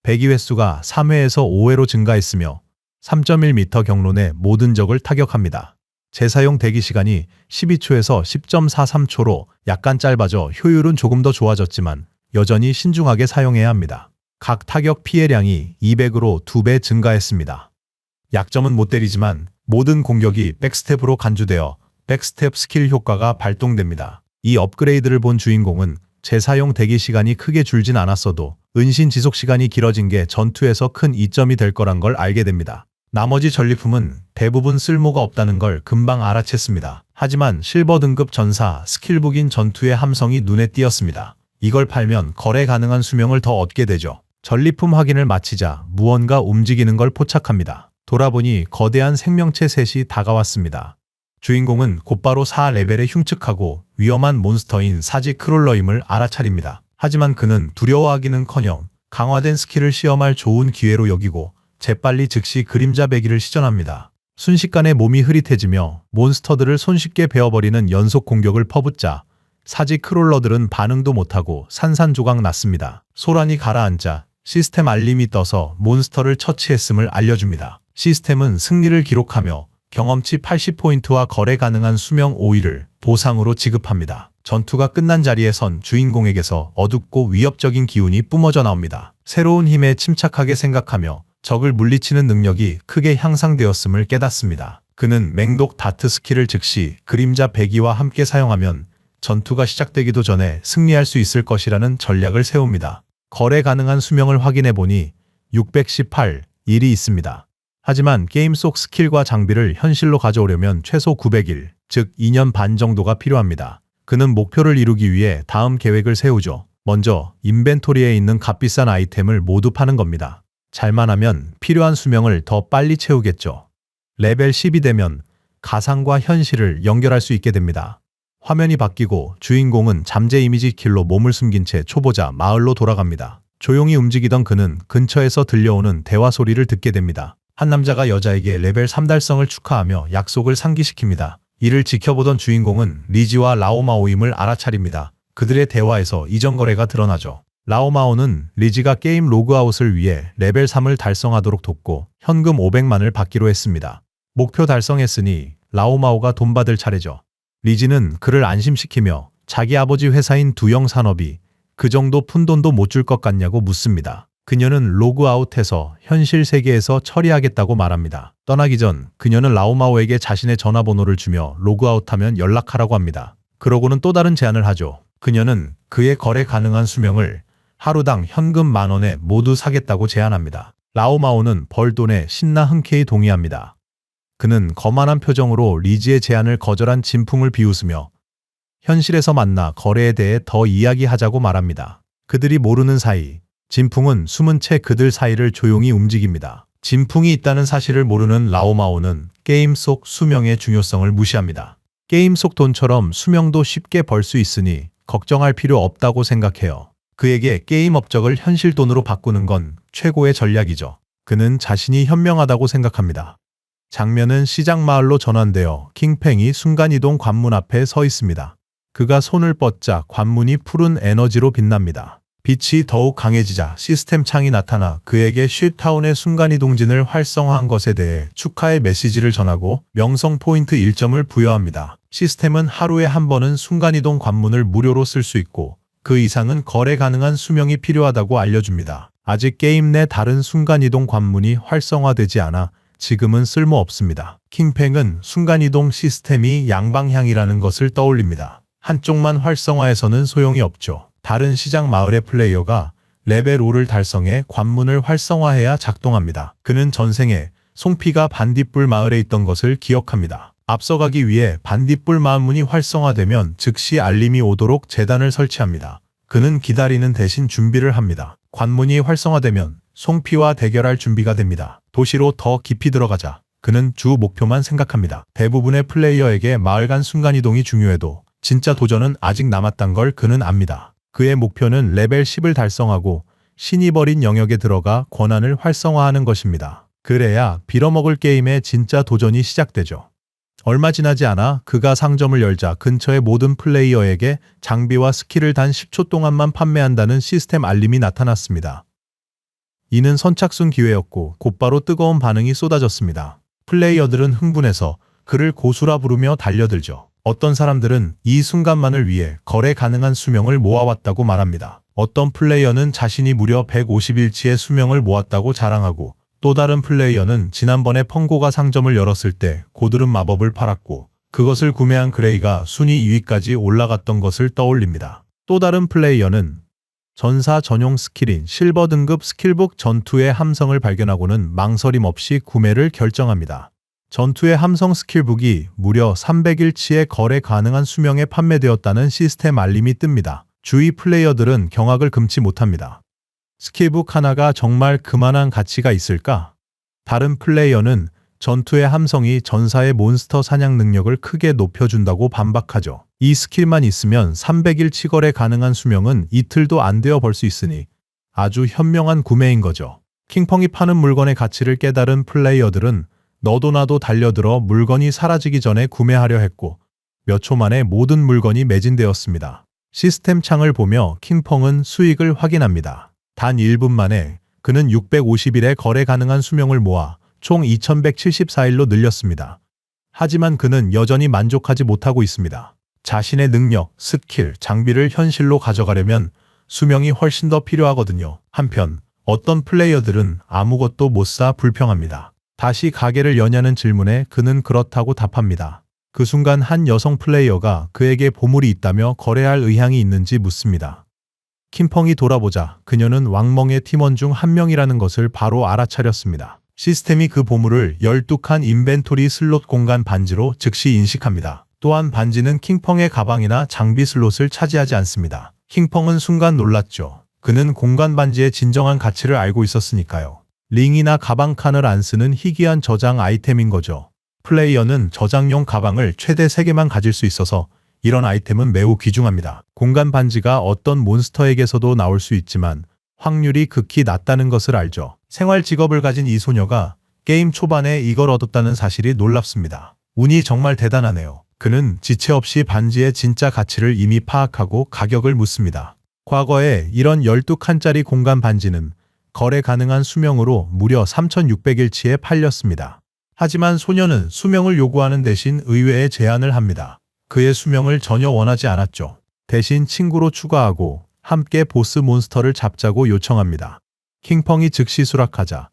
배기 횟수가 3회에서 5회로 증가했으며 3.1m 경로 내 모든 적을 타격합니다. 재사용 대기 시간이 12초에서 10.43초로 약간 짧아져 효율은 조금 더 좋아졌지만 여전히 신중하게 사용해야 합니다. 각 타격 피해량이 200으로 2배 증가했습니다. 약점은 못 때리지만 모든 공격이 백스텝으로 간주되어 백스텝 스킬 효과가 발동됩니다. 이 업그레이드를 본 주인공은 재사용 대기 시간이 크게 줄진 않았어도 은신 지속 시간이 길어진 게 전투에서 큰 이점이 될 거란 걸 알게 됩니다. 나머지 전리품은 대부분 쓸모가 없다는 걸 금방 알아챘습니다. 하지만 실버 등급 전사 스킬북인 전투의 함성이 눈에 띄었습니다. 이걸 팔면 거래 가능한 수명을 더 얻게 되죠. 전리품 확인을 마치자 무언가 움직이는 걸 포착합니다. 돌아보니 거대한 생명체 셋이 다가왔습니다. 주인공은 곧바로 4레벨에 흉측하고 위험한 몬스터인 사지 크롤러임을 알아차립니다. 하지만 그는 두려워하기는커녕 강화된 스킬을 시험할 좋은 기회로 여기고 재빨리 즉시 그림자 배기를 시전합니다. 순식간에 몸이 흐릿해지며 몬스터들을 손쉽게 베어버리는 연속 공격을 퍼붓자 사지 크롤러들은 반응도 못하고 산산조각 났습니다. 소란이 가라앉자 시스템 알림이 떠서 몬스터를 처치했음을 알려줍니다. 시스템은 승리를 기록하며 경험치 80포인트와 거래 가능한 수명 5일을 보상으로 지급합니다. 전투가 끝난 자리에 선 주인공에게서 어둡고 위협적인 기운이 뿜어져 나옵니다. 새로운 힘에 침착하게 생각하며 적을 물리치는 능력이 크게 향상되었음을 깨닫습니다. 그는 맹독 다트 스킬을 즉시 그림자 배기와 함께 사용하면 전투가 시작되기도 전에 승리할 수 있을 것이라는 전략을 세웁니다. 거래 가능한 수명을 확인해 보니 618일이 있습니다. 하지만 게임 속 스킬과 장비를 현실로 가져오려면 최소 900일, 즉 2년 반 정도가 필요합니다. 그는 목표를 이루기 위해 다음 계획을 세우죠. 먼저 인벤토리에 있는 값비싼 아이템을 모두 파는 겁니다. 잘만 하면 필요한 수명을 더 빨리 채우겠죠. 레벨 10이 되면 가상과 현실을 연결할 수 있게 됩니다. 화면이 바뀌고 주인공은 잠재 이미지 킬로 몸을 숨긴 채 초보자 마을로 돌아갑니다. 조용히 움직이던 그는 근처에서 들려오는 대화 소리를 듣게 됩니다. 한 남자가 여자에게 레벨 3 달성을 축하하며 약속을 상기시킵니다. 이를 지켜보던 주인공은 리지와 라오마오임을 알아차립니다. 그들의 대화에서 이전 거래가 드러나죠. 라오마오는 리지가 게임 로그아웃을 위해 레벨 3을 달성하도록 돕고 현금 500만을 받기로 했습니다. 목표 달성했으니 라오마오가 돈 받을 차례죠. 리지는 그를 안심시키며 자기 아버지 회사인 두영 산업이 그 정도 푼돈도 못 줄 것 같냐고 묻습니다. 그녀는 로그아웃해서 현실 세계에서 처리하겠다고 말합니다. 떠나기 전 그녀는 라오마오에게 자신의 전화번호를 주며 로그아웃하면 연락하라고 합니다. 그러고는 또 다른 제안을 하죠. 그녀는 그의 거래 가능한 수명을 하루당 현금 10,000원에 모두 사겠다고 제안합니다. 라오마오는 벌 돈에 신나 흔쾌히 동의합니다. 그는 거만한 표정으로 리지의 제안을 거절한 진풍을 비웃으며 현실에서 만나 거래에 대해 더 이야기하자고 말합니다. 그들이 모르는 사이 진풍은 숨은 채 그들 사이를 조용히 움직입니다. 진풍이 있다는 사실을 모르는 라오마오는 게임 속 수명의 중요성을 무시합니다. 게임 속 돈처럼 수명도 쉽게 벌 수 있으니 걱정할 필요 없다고 생각해요. 그에게 게임 업적을 현실 돈으로 바꾸는 건 최고의 전략이죠. 그는 자신이 현명하다고 생각합니다. 장면은 시장 마을로 전환되어 킹팽이 순간이동 관문 앞에 서 있습니다. 그가 손을 뻗자 관문이 푸른 에너지로 빛납니다. 빛이 더욱 강해지자 시스템 창이 나타나 그에게 쉽타운의 순간이동진을 활성화한 것에 대해 축하의 메시지를 전하고 명성 포인트 1점을 부여합니다. 시스템은 하루에 한 번은 순간이동 관문을 무료로 쓸 수 있고 그 이상은 거래 가능한 수명이 필요하다고 알려줍니다. 아직 게임 내 다른 순간이동 관문이 활성화되지 않아 지금은 쓸모없습니다. 킹팽은 순간이동 시스템이 양방향이라는 것을 떠올립니다. 한쪽만 활성화해서는 소용이 없죠. 다른 시장 마을의 플레이어가 레벨 5를 달성해 관문을 활성화해야 작동합니다. 그는 전생에 송피가 반딧불 마을에 있던 것을 기억합니다. 앞서가기 위해 반딧불 마을문이 활성화되면 즉시 알림이 오도록 재단을 설치합니다. 그는 기다리는 대신 준비를 합니다. 관문이 활성화되면 송피와 대결할 준비가 됩니다. 도시로 더 깊이 들어가자 그는 주 목표만 생각합니다. 대부분의 플레이어에게 마을 간 순간이동이 중요해도 진짜 도전은 아직 남았단 걸 그는 압니다. 그의 목표는 레벨 10을 달성하고 신이 버린 영역에 들어가 권한을 활성화하는 것입니다. 그래야 빌어먹을 게임의 진짜 도전이 시작되죠. 얼마 지나지 않아 그가 상점을 열자 근처의 모든 플레이어에게 장비와 스킬을 단 10초 동안만 판매한다는 시스템 알림이 나타났습니다. 이는 선착순 기회였고 곧바로 뜨거운 반응이 쏟아졌습니다. 플레이어들은 흥분해서 그를 고수라 부르며 달려들죠. 어떤 사람들은 이 순간만을 위해 거래 가능한 수명을 모아왔다고 말합니다. 어떤 플레이어는 자신이 무려 150일치의 수명을 모았다고 자랑하고 또 다른 플레이어는 지난번에 펑고가 상점을 열었을 때 고드름 마법을 팔았고 그것을 구매한 그레이가 순위 2위까지 올라갔던 것을 떠올립니다. 또 다른 플레이어는 전사 전용 스킬인 실버 등급 스킬북 전투의 함성을 발견하고는 망설임 없이 구매를 결정합니다. 전투의 함성 스킬북이 무려 300일치의 거래 가능한 수명에 판매되었다는 시스템 알림이 뜹니다. 주위 플레이어들은 경악을 금치 못합니다. 스킬북 하나가 정말 그만한 가치가 있을까? 다른 플레이어는 전투의 함성이 전사의 몬스터 사냥 능력을 크게 높여준다고 반박하죠. 이 스킬만 있으면 300일치 거래 가능한 수명은 이틀도 안 되어 벌 수 있으니 아주 현명한 구매인 거죠. 킹펑이 파는 물건의 가치를 깨달은 플레이어들은 너도 나도 달려들어 물건이 사라지기 전에 구매하려 했고 몇 초 만에 모든 물건이 매진되었습니다. 시스템 창을 보며 킹펑은 수익을 확인합니다. 단 1분 만에 그는 650일의 거래 가능한 수명을 모아 총 2174일로 늘렸습니다. 하지만 그는 여전히 만족하지 못하고 있습니다. 자신의 능력, 스킬, 장비를 현실로 가져가려면 수명이 훨씬 더 필요하거든요. 한편 어떤 플레이어들은 아무것도 못 사 불평합니다. 다시 가게를 여냐는 질문에 그는 그렇다고 답합니다. 그 순간 한 여성 플레이어가 그에게 보물이 있다며 거래할 의향이 있는지 묻습니다. 킹펑이 돌아보자 그녀는 왕멍의 팀원 중 한 명이라는 것을 바로 알아차렸습니다. 시스템이 그 보물을 12칸 인벤토리 슬롯 공간 반지로 즉시 인식합니다. 또한 반지는 킹펑의 가방이나 장비 슬롯을 차지하지 않습니다. 킹펑은 순간 놀랐죠. 그는 공간 반지의 진정한 가치를 알고 있었으니까요. 링이나 가방 칸을 안 쓰는 희귀한 저장 아이템인 거죠. 플레이어는 저장용 가방을 최대 3개만 가질 수 있어서 이런 아이템은 매우 귀중합니다. 공간 반지가 어떤 몬스터에게서도 나올 수 있지만 확률이 극히 낮다는 것을 알죠. 생활 직업을 가진 이 소녀가 게임 초반에 이걸 얻었다는 사실이 놀랍습니다. 운이 정말 대단하네요. 그는 지체 없이 반지의 진짜 가치를 이미 파악하고 가격을 묻습니다. 과거에 이런 12칸짜리 공간 반지는 거래 가능한 수명으로 무려 3600일치에 팔렸습니다. 하지만 소녀는 수명을 요구하는 대신 의외의 제안을 합니다. 그의 수명을 전혀 원하지 않았죠. 대신 친구로 추가하고 함께 보스 몬스터를 잡자고 요청합니다. 킹펑이 즉시 수락하자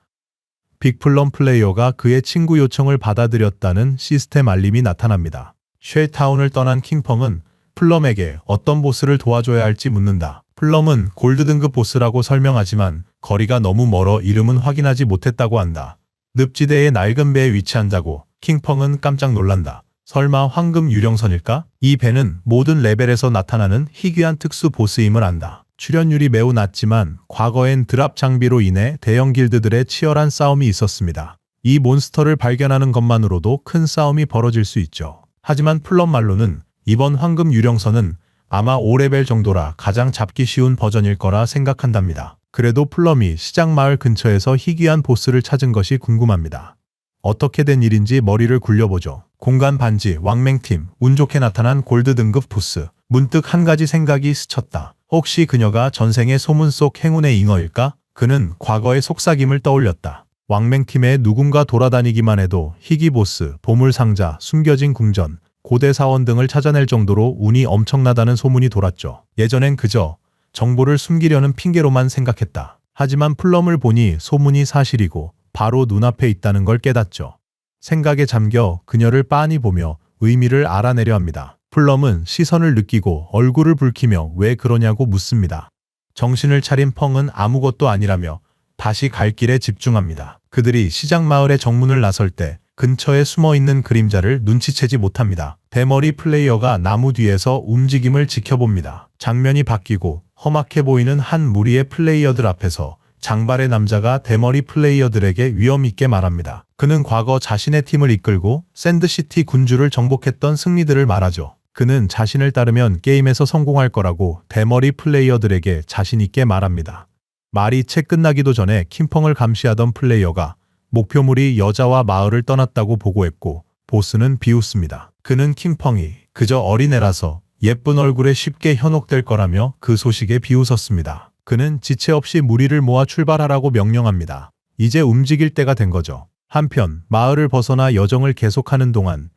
빅플럼 플레이어가 그의 친구 요청을 받아들였다는 시스템 알림이 나타납니다. 쉘타운을 떠난 킹펑은 플럼에게 어떤 보스를 도와줘야 할지 묻는다. 플럼은 골드 등급 보스라고 설명하지만 거리가 너무 멀어 이름은 확인하지 못했다고 한다. 늪지대의 낡은 배에 위치한다고 킹펑은 깜짝 놀란다. 설마 황금 유령선일까? 이 배는 모든 레벨에서 나타나는 희귀한 특수 보스임을 안다. 출연율이 매우 낮지만 과거엔 드랍 장비로 인해 대형 길드들의 치열한 싸움이 있었습니다. 이 몬스터를 발견하는 것만으로도 큰 싸움이 벌어질 수 있죠. 하지만 플럼 말로는 이번 황금 유령선은 아마 5레벨 정도라 가장 잡기 쉬운 버전일 거라 생각한답니다. 그래도 플럼이 시장 마을 근처에서 희귀한 보스를 찾은 것이 궁금합니다. 어떻게 된 일인지 머리를 굴려보죠. 공간 반지, 왕맹팀, 운 좋게 나타난 골드 등급 보스. 문득 한 가지 생각이 스쳤다. 혹시 그녀가 전생의 소문 속 행운의 잉어일까? 그는 과거의 속삭임을 떠올렸다. 왕맹팀에 누군가 돌아다니기만 해도 희귀 보스, 보물상자, 숨겨진 궁전, 고대 사원 등을 찾아낼 정도로 운이 엄청나다는 소문이 돌았죠. 예전엔 그저 정보를 숨기려는 핑계로만 생각했다. 하지만 플럼을 보니 소문이 사실이고 바로 눈앞에 있다는 걸 깨닫죠. 생각에 잠겨 그녀를 빤히 보며 의미를 알아내려 합니다. 플럼은 시선을 느끼고 얼굴을 붉히며 왜 그러냐고 묻습니다. 정신을 차린 펑은 아무것도 아니라며 다시 갈 길에 집중합니다. 그들이 시장 마을의 정문을 나설 때 근처에 숨어있는 그림자를 눈치채지 못합니다. 대머리 플레이어가 나무 뒤에서 움직임을 지켜봅니다. 장면이 바뀌고 험악해 보이는 한 무리의 플레이어들 앞에서 장발의 남자가 대머리 플레이어들에게 위엄있게 말합니다. 그는 과거 자신의 팀을 이끌고 샌드시티 군주를 정복했던 승리들을 말하죠. 그는 자신을 따르면 게임에서 성공할 거라고 대머리 플레이어들에게 자신있게 말합니다. 말이 채 끝나기도 전에 킴펑을 감시하던 플레이어가 목표물이 여자와 마을을 떠났다고 보고했고 보스는 비웃습니다. 그는 킴펑이 그저 어린애라서 예쁜 얼굴에 쉽게 현혹될 거라며 그 소식에 비웃었습니다. 그는 지체 없이 무리를 모아 출발하라고 명령합니다. 이제 움직일 때가 된 거죠. 한편 마을을 벗어나 여정을 계속하는 동안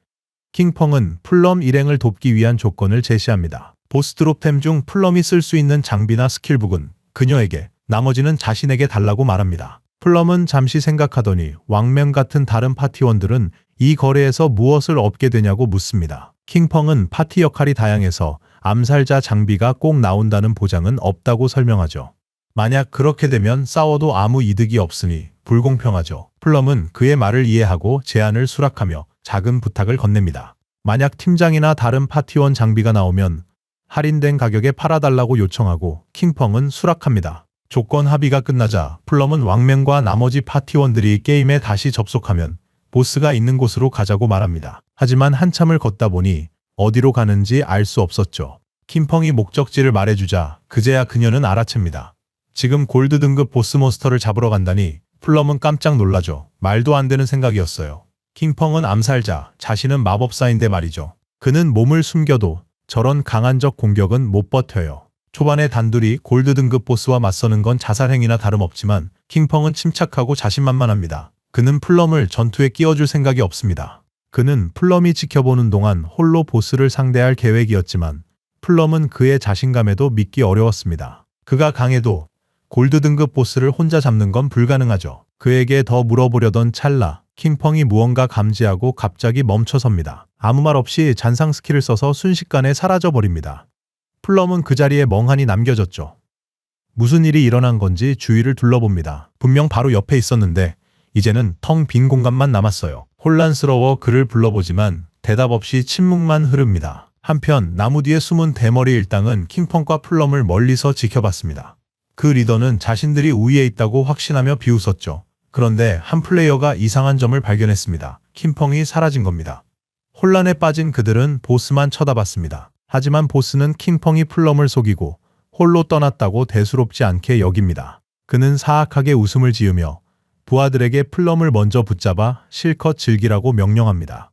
킹펑은 플럼 일행을 돕기 위한 조건을 제시합니다. 보스 드롭템 중 플럼이 쓸 수 있는 장비나 스킬북은 그녀에게, 나머지는 자신에게 달라고 말합니다. 플럼은 잠시 생각하더니 왕명 같은 다른 파티원들은 이 거래에서 무엇을 얻게 되냐고 묻습니다. 킹펑은 파티 역할이 다양해서 암살자 장비가 꼭 나온다는 보장은 없다고 설명하죠. 만약 그렇게 되면 싸워도 아무 이득이 없으니 불공평하죠. 플럼은 그의 말을 이해하고 제안을 수락하며 작은 부탁을 건넵니다. 만약 팀장이나 다른 파티원 장비가 나오면 할인된 가격에 팔아달라고 요청하고 킹펑은 수락합니다. 조건 합의가 끝나자 플럼은 왕명과 나머지 파티원들이 게임에 다시 접속하면 보스가 있는 곳으로 가자고 말합니다. 하지만 한참을 걷다 보니 어디로 가는지 알 수 없었죠. 킴펑이 목적지를 말해주자 그제야 그녀는 알아챕니다. 지금 골드 등급 보스 몬스터를 잡으러 간다니 플럼은 깜짝 놀라죠. 말도 안 되는 생각이었어요. 킹펑은 암살자, 자신은 마법사인데 말이죠. 그는 몸을 숨겨도 저런 강한 적 공격은 못 버텨요. 초반에 단둘이 골드 등급 보스와 맞서는 건 자살행위나 다름없지만 킹펑은 침착하고 자신만만합니다. 그는 플럼을 전투에 끼워줄 생각이 없습니다. 그는 플럼이 지켜보는 동안 홀로 보스를 상대할 계획이었지만 플럼은 그의 자신감에도 믿기 어려웠습니다. 그가 강해도 골드 등급 보스를 혼자 잡는 건 불가능하죠. 그에게 더 물어보려던 찰나 킹펑이 무언가 감지하고 갑자기 멈춰섭니다. 아무 말 없이 잔상 스킬을 써서 순식간에 사라져버립니다. 플럼은 그 자리에 멍하니 남겨졌죠. 무슨 일이 일어난 건지 주위를 둘러봅니다. 분명 바로 옆에 있었는데 이제는 텅 빈 공간만 남았어요. 혼란스러워 그를 불러보지만 대답 없이 침묵만 흐릅니다. 한편 나무 뒤에 숨은 대머리 일당은 킹펑과 플럼을 멀리서 지켜봤습니다. 그 리더는 자신들이 우위에 있다고 확신하며 비웃었죠. 그런데 한 플레이어가 이상한 점을 발견했습니다. 킹펑이 사라진 겁니다. 혼란에 빠진 그들은 보스만 쳐다봤습니다. 하지만 보스는 킹펑이 플럼을 속이고 홀로 떠났다고 대수롭지 않게 여깁니다. 그는 사악하게 웃음을 지으며 부하들에게 플럼을 먼저 붙잡아 실컷 즐기라고 명령합니다.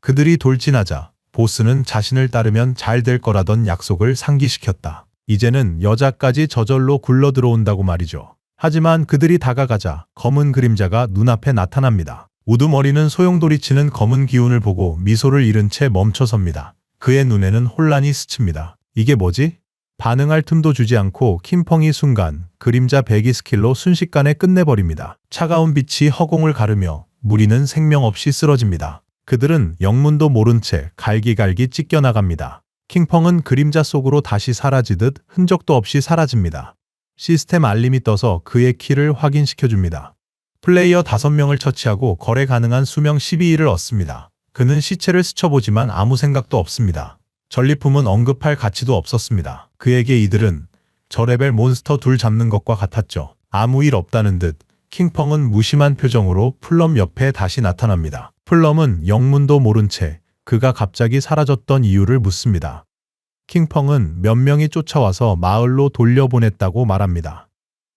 그들이 돌진하자 보스는 자신을 따르면 잘 될 거라던 약속을 상기시켰다. 이제는 여자까지 저절로 굴러 들어온다고 말이죠. 하지만 그들이 다가가자 검은 그림자가 눈앞에 나타납니다. 우두머리는 소용돌이치는 검은 기운을 보고 미소를 잃은 채 멈춰섭니다. 그의 눈에는 혼란이 스칩니다. 이게 뭐지? 반응할 틈도 주지 않고 킴펑이 순간 그림자 배기 스킬로 순식간에 끝내버립니다. 차가운 빛이 허공을 가르며 무리는 생명 없이 쓰러집니다. 그들은 영문도 모른 채 갈기갈기 찢겨나갑니다. 킹펑은 그림자 속으로 다시 사라지듯 흔적도 없이 사라집니다. 시스템 알림이 떠서 그의 키를 확인시켜줍니다. 플레이어 5명을 처치하고 거래 가능한 수명 12일을 얻습니다. 그는 시체를 스쳐보지만 아무 생각도 없습니다. 전리품은 언급할 가치도 없었습니다. 그에게 이들은 저레벨 몬스터 둘 잡는 것과 같았죠. 아무 일 없다는 듯 킹펑은 무심한 표정으로 플럼 옆에 다시 나타납니다. 플럼은 영문도 모른 채 그가 갑자기 사라졌던 이유를 묻습니다. 킹펑은 몇 명이 쫓아와서 마을로 돌려보냈다고 말합니다.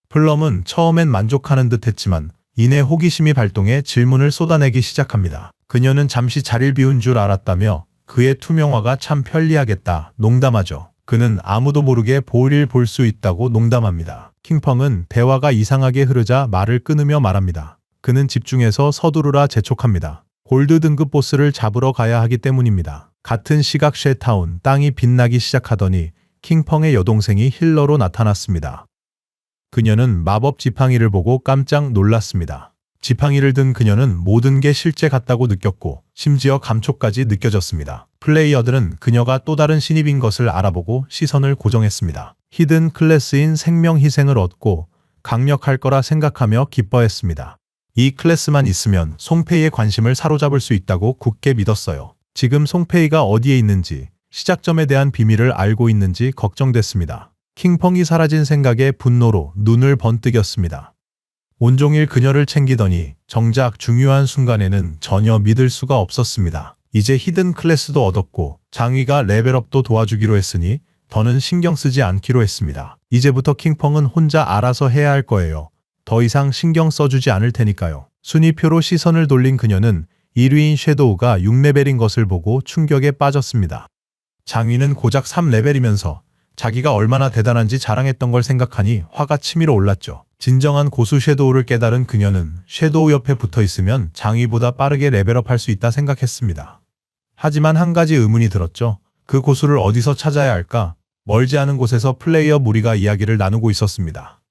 플럼은 처음엔 만족하는 듯 했지만 이내 호기심이 발동해 질문을 쏟아내기 시작합니다. 그녀는 잠시 자리를 비운 줄 알았다며 그의 투명화가 참 편리하겠다 농담하죠. 그는 아무도 모르게 볼일 볼 수 있다고 농담합니다. 킹펑은 대화가 이상하게 흐르자 말을 끊으며 말합니다. 그는 집중해서 서두르라 재촉합니다. 골드 등급 보스를 잡으러 가야 하기 때문입니다. 같은 시각 쉐타운 땅이 빛나기 시작하더니 킹펑의 여동생이 힐러로 나타났습니다. 그녀는 마법 지팡이를 보고 깜짝 놀랐습니다. 지팡이를 든 그녀는 모든 게 실제 같다고 느꼈고 심지어 감촉까지 느껴졌습니다. 플레이어들은 그녀가 또 다른 신입인 것을 알아보고 시선을 고정했습니다. 히든 클래스인 생명 희생을 얻고 강력할 거라 생각하며 기뻐했습니다. 이 클래스만 있으면 송페이의 관심을 사로잡을 수 있다고 굳게 믿었어요. 지금 송페이가 어디에 있는지, 시작점에 대한 비밀을 알고 있는지 걱정됐습니다. 킹펑이 사라진 생각에 분노로 눈을 번뜩였습니다. 온종일 그녀를 챙기더니 정작 중요한 순간에는 전혀 믿을 수가 없었습니다. 이제 히든 클래스도 얻었고 장위가 레벨업도 도와주기로 했으니 더는 신경 쓰지 않기로 했습니다. 이제부터 킹펑은 혼자 알아서 해야 할 거예요. 더 이상 신경 써주지 않을 테니까요. 순위표로 시선을 돌린 그녀는 1위인 섀도우가 6레벨인 것을 보고 충격에 빠졌습니다. 장위는 고작 3레벨이면서 자기가 얼마나 대단한지 자랑했던 걸 생각하니 화가 치밀어 올랐죠. 진정한 고수 섀도우를 깨달은 그녀는 섀도우 옆에 붙어 있으면 장위보다 빠르게 레벨업할 수 있다 생각했습니다. 하지만 한 가지 의문이 들었죠. 그 고수를 어디서 찾아야 할까? 멀지 않은 곳에서 플레이어 무리가 이야기를 나누고 있었습니다.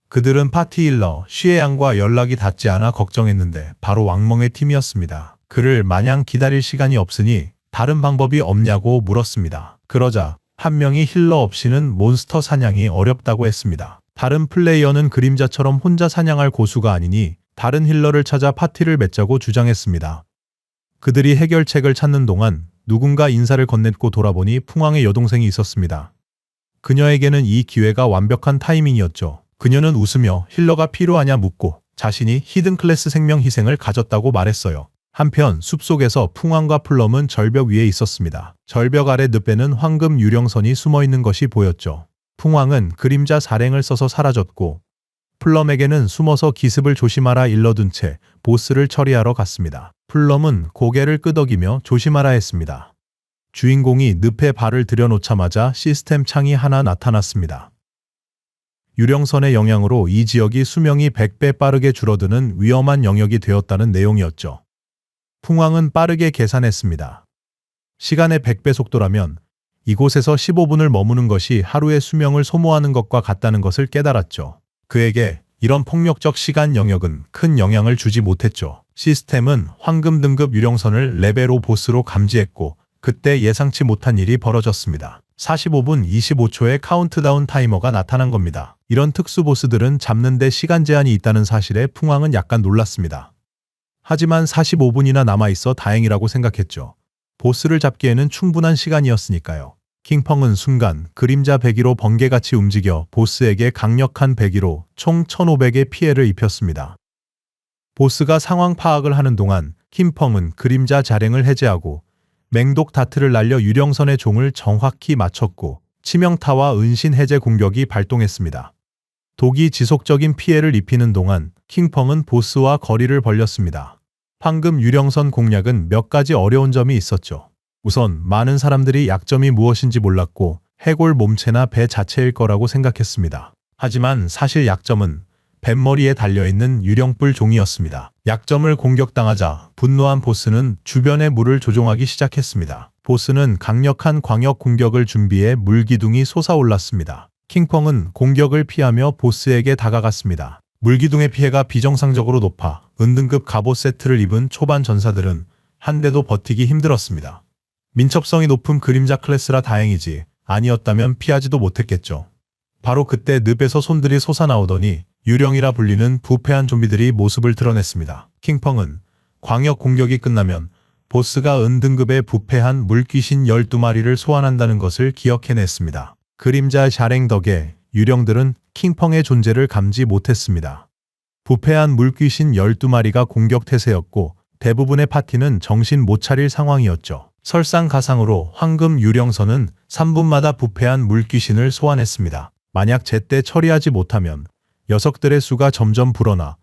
그들은 파티 힐러 쉬에양과 연락이 닿지 않아 걱정했는데 바로 왕멍의 팀이었습니다. 그를 마냥 기다릴 시간이 없으니 다른 방법이 없냐고 물었습니다. 그러자 한 명이 힐러 없이는 몬스터 사냥이 어렵다고 했습니다. 다른 플레이어는 그림자처럼 혼자 사냥할 고수가 아니니 다른 힐러를 찾아 파티를 맺자고 주장했습니다. 그들이 해결책을 찾는 동안 누군가 인사를 건넸고 돌아보니 풍왕의 여동생이 있었습니다. 그녀에게는 이 기회가 완벽한 타이밍이었죠. 그녀는 웃으며 힐러가 필요하냐 묻고 자신이 히든 클래스 생명 희생을 가졌다고 말했어요. 한편 숲속에서 풍왕과 플럼은 절벽 위에 있었습니다. 절벽 아래 늪에는 황금 유령선이 숨어있는 것이 보였죠. 풍왕은 그림자 사랭을 써서 사라졌고 플럼에게는 숨어서 기습을 조심하라 일러둔 채 보스를 처리하러 갔습니다. 플럼은 고개를 끄덕이며 조심하라 했습니다. 주인공이 늪에 발을 들여놓자마자 시스템 창이 하나 나타났습니다. 유령선의 영향으로 이 지역이 수명이 100배 빠르게 줄어드는 위험한 영역이 되었다는 내용이었죠. 풍왕은 빠르게 계산했습니다. 시간의 100배 속도라면 이곳에서 15분을 머무는 것이 하루의 수명을 소모하는 것과 같다는 것을 깨달았죠. 그에게 이런 폭력적 시간 영역은 큰 영향을 주지 못했죠. 시스템은 황금 등급 유령선을 레벨 5 보스로 감지했고 그때 예상치 못한 일이 벌어졌습니다. 45분 25초의 카운트다운 타이머가 나타난 겁니다. 이런 특수 보스들은 잡는 데 시간 제한이 있다는 사실에 풍왕은 약간 놀랐습니다. 하지만 45분이나 남아있어 다행이라고 생각했죠. 보스를 잡기에는 충분한 시간이었으니까요. 킹펑은 순간 그림자 배기로 번개같이 움직여 보스에게 강력한 배기로 총 1500의 피해를 입혔습니다. 보스가 상황 파악을 하는 동안 킹펑은 그림자 자랭을 해제하고 맹독 다트를 날려 유령선의 종을 정확히 맞췄고 치명타와 은신 해제 공격이 발동했습니다. 독이 지속적인 피해를 입히는 동안 킹펑은 보스와 거리를 벌렸습니다. 황금 유령선 공략은 몇 가지 어려운 점이 있었죠. 우선 많은 사람들이 약점이 무엇인지 몰랐고 해골 몸체나 배 자체일 거라고 생각했습니다. 하지만 사실 약점은 뱃머리에 달려있는 유령뿔 종이었습니다. 약점을 공격당하자 분노한 보스는 주변의 물을 조종하기 시작했습니다. 보스는 강력한 광역 공격을 준비해 물기둥이 솟아올랐습니다. 킹펑은 공격을 피하며 보스에게 다가갔습니다. 물기둥의 피해가 비정상적으로 높아 은등급 갑옷 세트를 입은 초반 전사들은 한 대도 버티기 힘들었습니다. 민첩성이 높은 그림자 클래스라 다행이지 아니었다면 피하지도 못했겠죠. 바로 그때 늪에서 손들이 솟아나오더니 유령이라 불리는 부패한 좀비들이 모습을 드러냈습니다. 킹펑은 광역 공격이 끝나면 보스가 은등급의 부패한 물귀신 12마리를 소환한다는 것을 기억해냈습니다. 그림자 자랭 덕에 유령들은 킹펑의 존재를 감지 못했습니다. 부패한 물귀신 12마리가 공격 태세였고 대부분의 파티는 정신 못 차릴 상황이었죠. 설상가상으로 황금 유령선은 3분마다 부패한 물귀신을 소환했습니다. 만약 제때 처리하지 못하면 녀석들의 수가 점점 불어나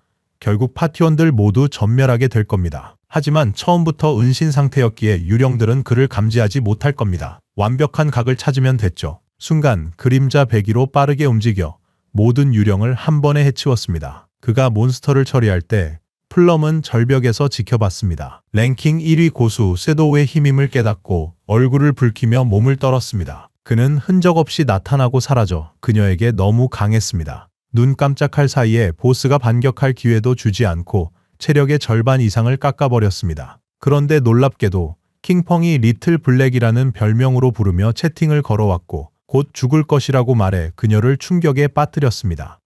결국 파티원들 모두 전멸하게 될 겁니다. 하지만 처음부터 은신 상태였기에 유령들은 그를 감지하지 못할 겁니다. 완벽한 각을 찾으면 됐죠. 순간 그림자 배기로 빠르게 움직여 모든 유령을 한 번에 해치웠습니다. 그가 몬스터를 처리할 때 플럼은 절벽에서 지켜봤습니다. 랭킹 1위 고수 섀도우의 힘임을 깨닫고 얼굴을 붉히며 몸을 떨었습니다. 그는 흔적 없이 나타나고 사라져 그녀에게 너무 강했습니다. 눈 깜짝할 사이에 보스가 반격할 기회도 주지 않고 체력의 절반 이상을 깎아버렸습니다. 그런데 놀랍게도 킹펑이 리틀 블랙이라는 별명으로 부르며 채팅을 걸어왔고 곧 죽을 것이라고 말해 그녀를 충격에 빠뜨렸습니다.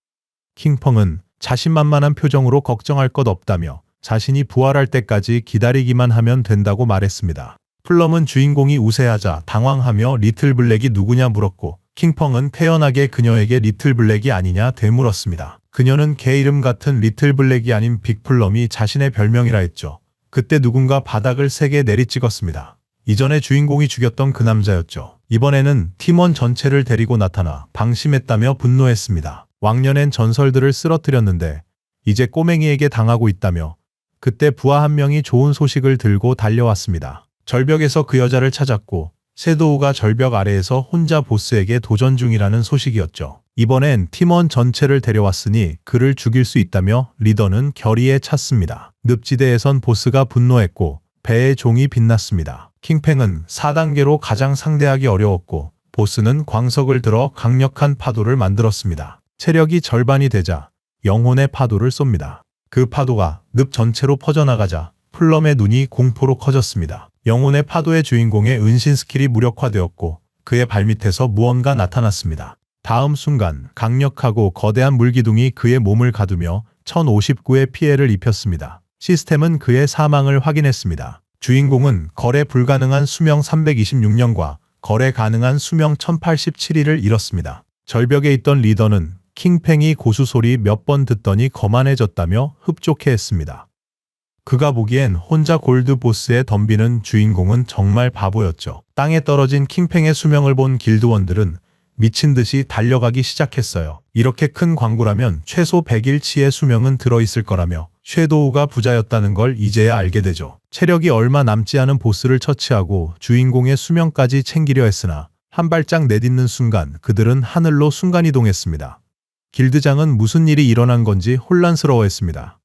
킹펑은 자신만만한 표정으로 걱정할 것 없다며 자신이 부활할 때까지 기다리기만 하면 된다고 말했습니다. 플럼은 주인공이 우세하자 당황하며 리틀 블랙이 누구냐 물었고 킹펑은 태연하게 그녀에게 리틀 블랙이 아니냐 되물었습니다. 그녀는 개 이름 같은 리틀 블랙이 아닌 빅플럼이 자신의 별명이라 했죠. 그때 누군가 바닥을 세게 내리찍었습니다. 이전에 주인공이 죽였던 그 남자였죠. 이번에는 팀원 전체를 데리고 나타나 방심했다며 분노했습니다. 왕년엔 전설들을 쓰러뜨렸는데 이제 꼬맹이에게 당하고 있다며 그때 부하 한 명이 좋은 소식을 들고 달려왔습니다. 절벽에서 그 여자를 찾았고 섀도우가 절벽 아래에서 혼자 보스에게 도전 중이라는 소식이었죠. 이번엔 팀원 전체를 데려왔으니 그를 죽일 수 있다며 리더는 결의에 찼습니다. 늪지대에선 보스가 분노했고 배의 종이 빛났습니다. 킹팽은 4단계로 가장 상대하기 어려웠고 보스는 광석을 들어 강력한 파도를 만들었습니다. 체력이 절반이 되자 영혼의 파도를 쏩니다. 그 파도가 늪 전체로 퍼져나가자 플럼의 눈이 공포로 커졌습니다. 영혼의 파도의 주인공의 은신 스킬이 무력화되었고 그의 발밑에서 무언가 나타났습니다. 다음 순간 강력하고 거대한 물기둥이 그의 몸을 가두며 1059의 피해를 입혔습니다. 시스템은 그의 사망을 확인했습니다. 주인공은 거래 불가능한 수명 326년과 거래 가능한 수명 1087일을 잃었습니다. 절벽에 있던 리더는 킹팽이 고수 소리 몇 번 듣더니 거만해졌다며 흡족해했습니다. 그가 보기엔 혼자 골드 보스에 덤비는 주인공은 정말 바보였죠. 땅에 떨어진 킹팽의 수명을 본 길드원들은 미친 듯이 달려가기 시작했어요. 이렇게 큰 광구라면 최소 100일치의 수명은 들어있을 거라며 섀도우가 부자였다는 걸 이제야 알게 되죠. 체력이 얼마 남지 않은 보스를 처치하고 주인공의 수명까지 챙기려 했으나 한 발짝 내딛는 순간 그들은 하늘로 순간이동했습니다. 길드장은 무슨 일이 일어난 건지 혼란스러워했습니다.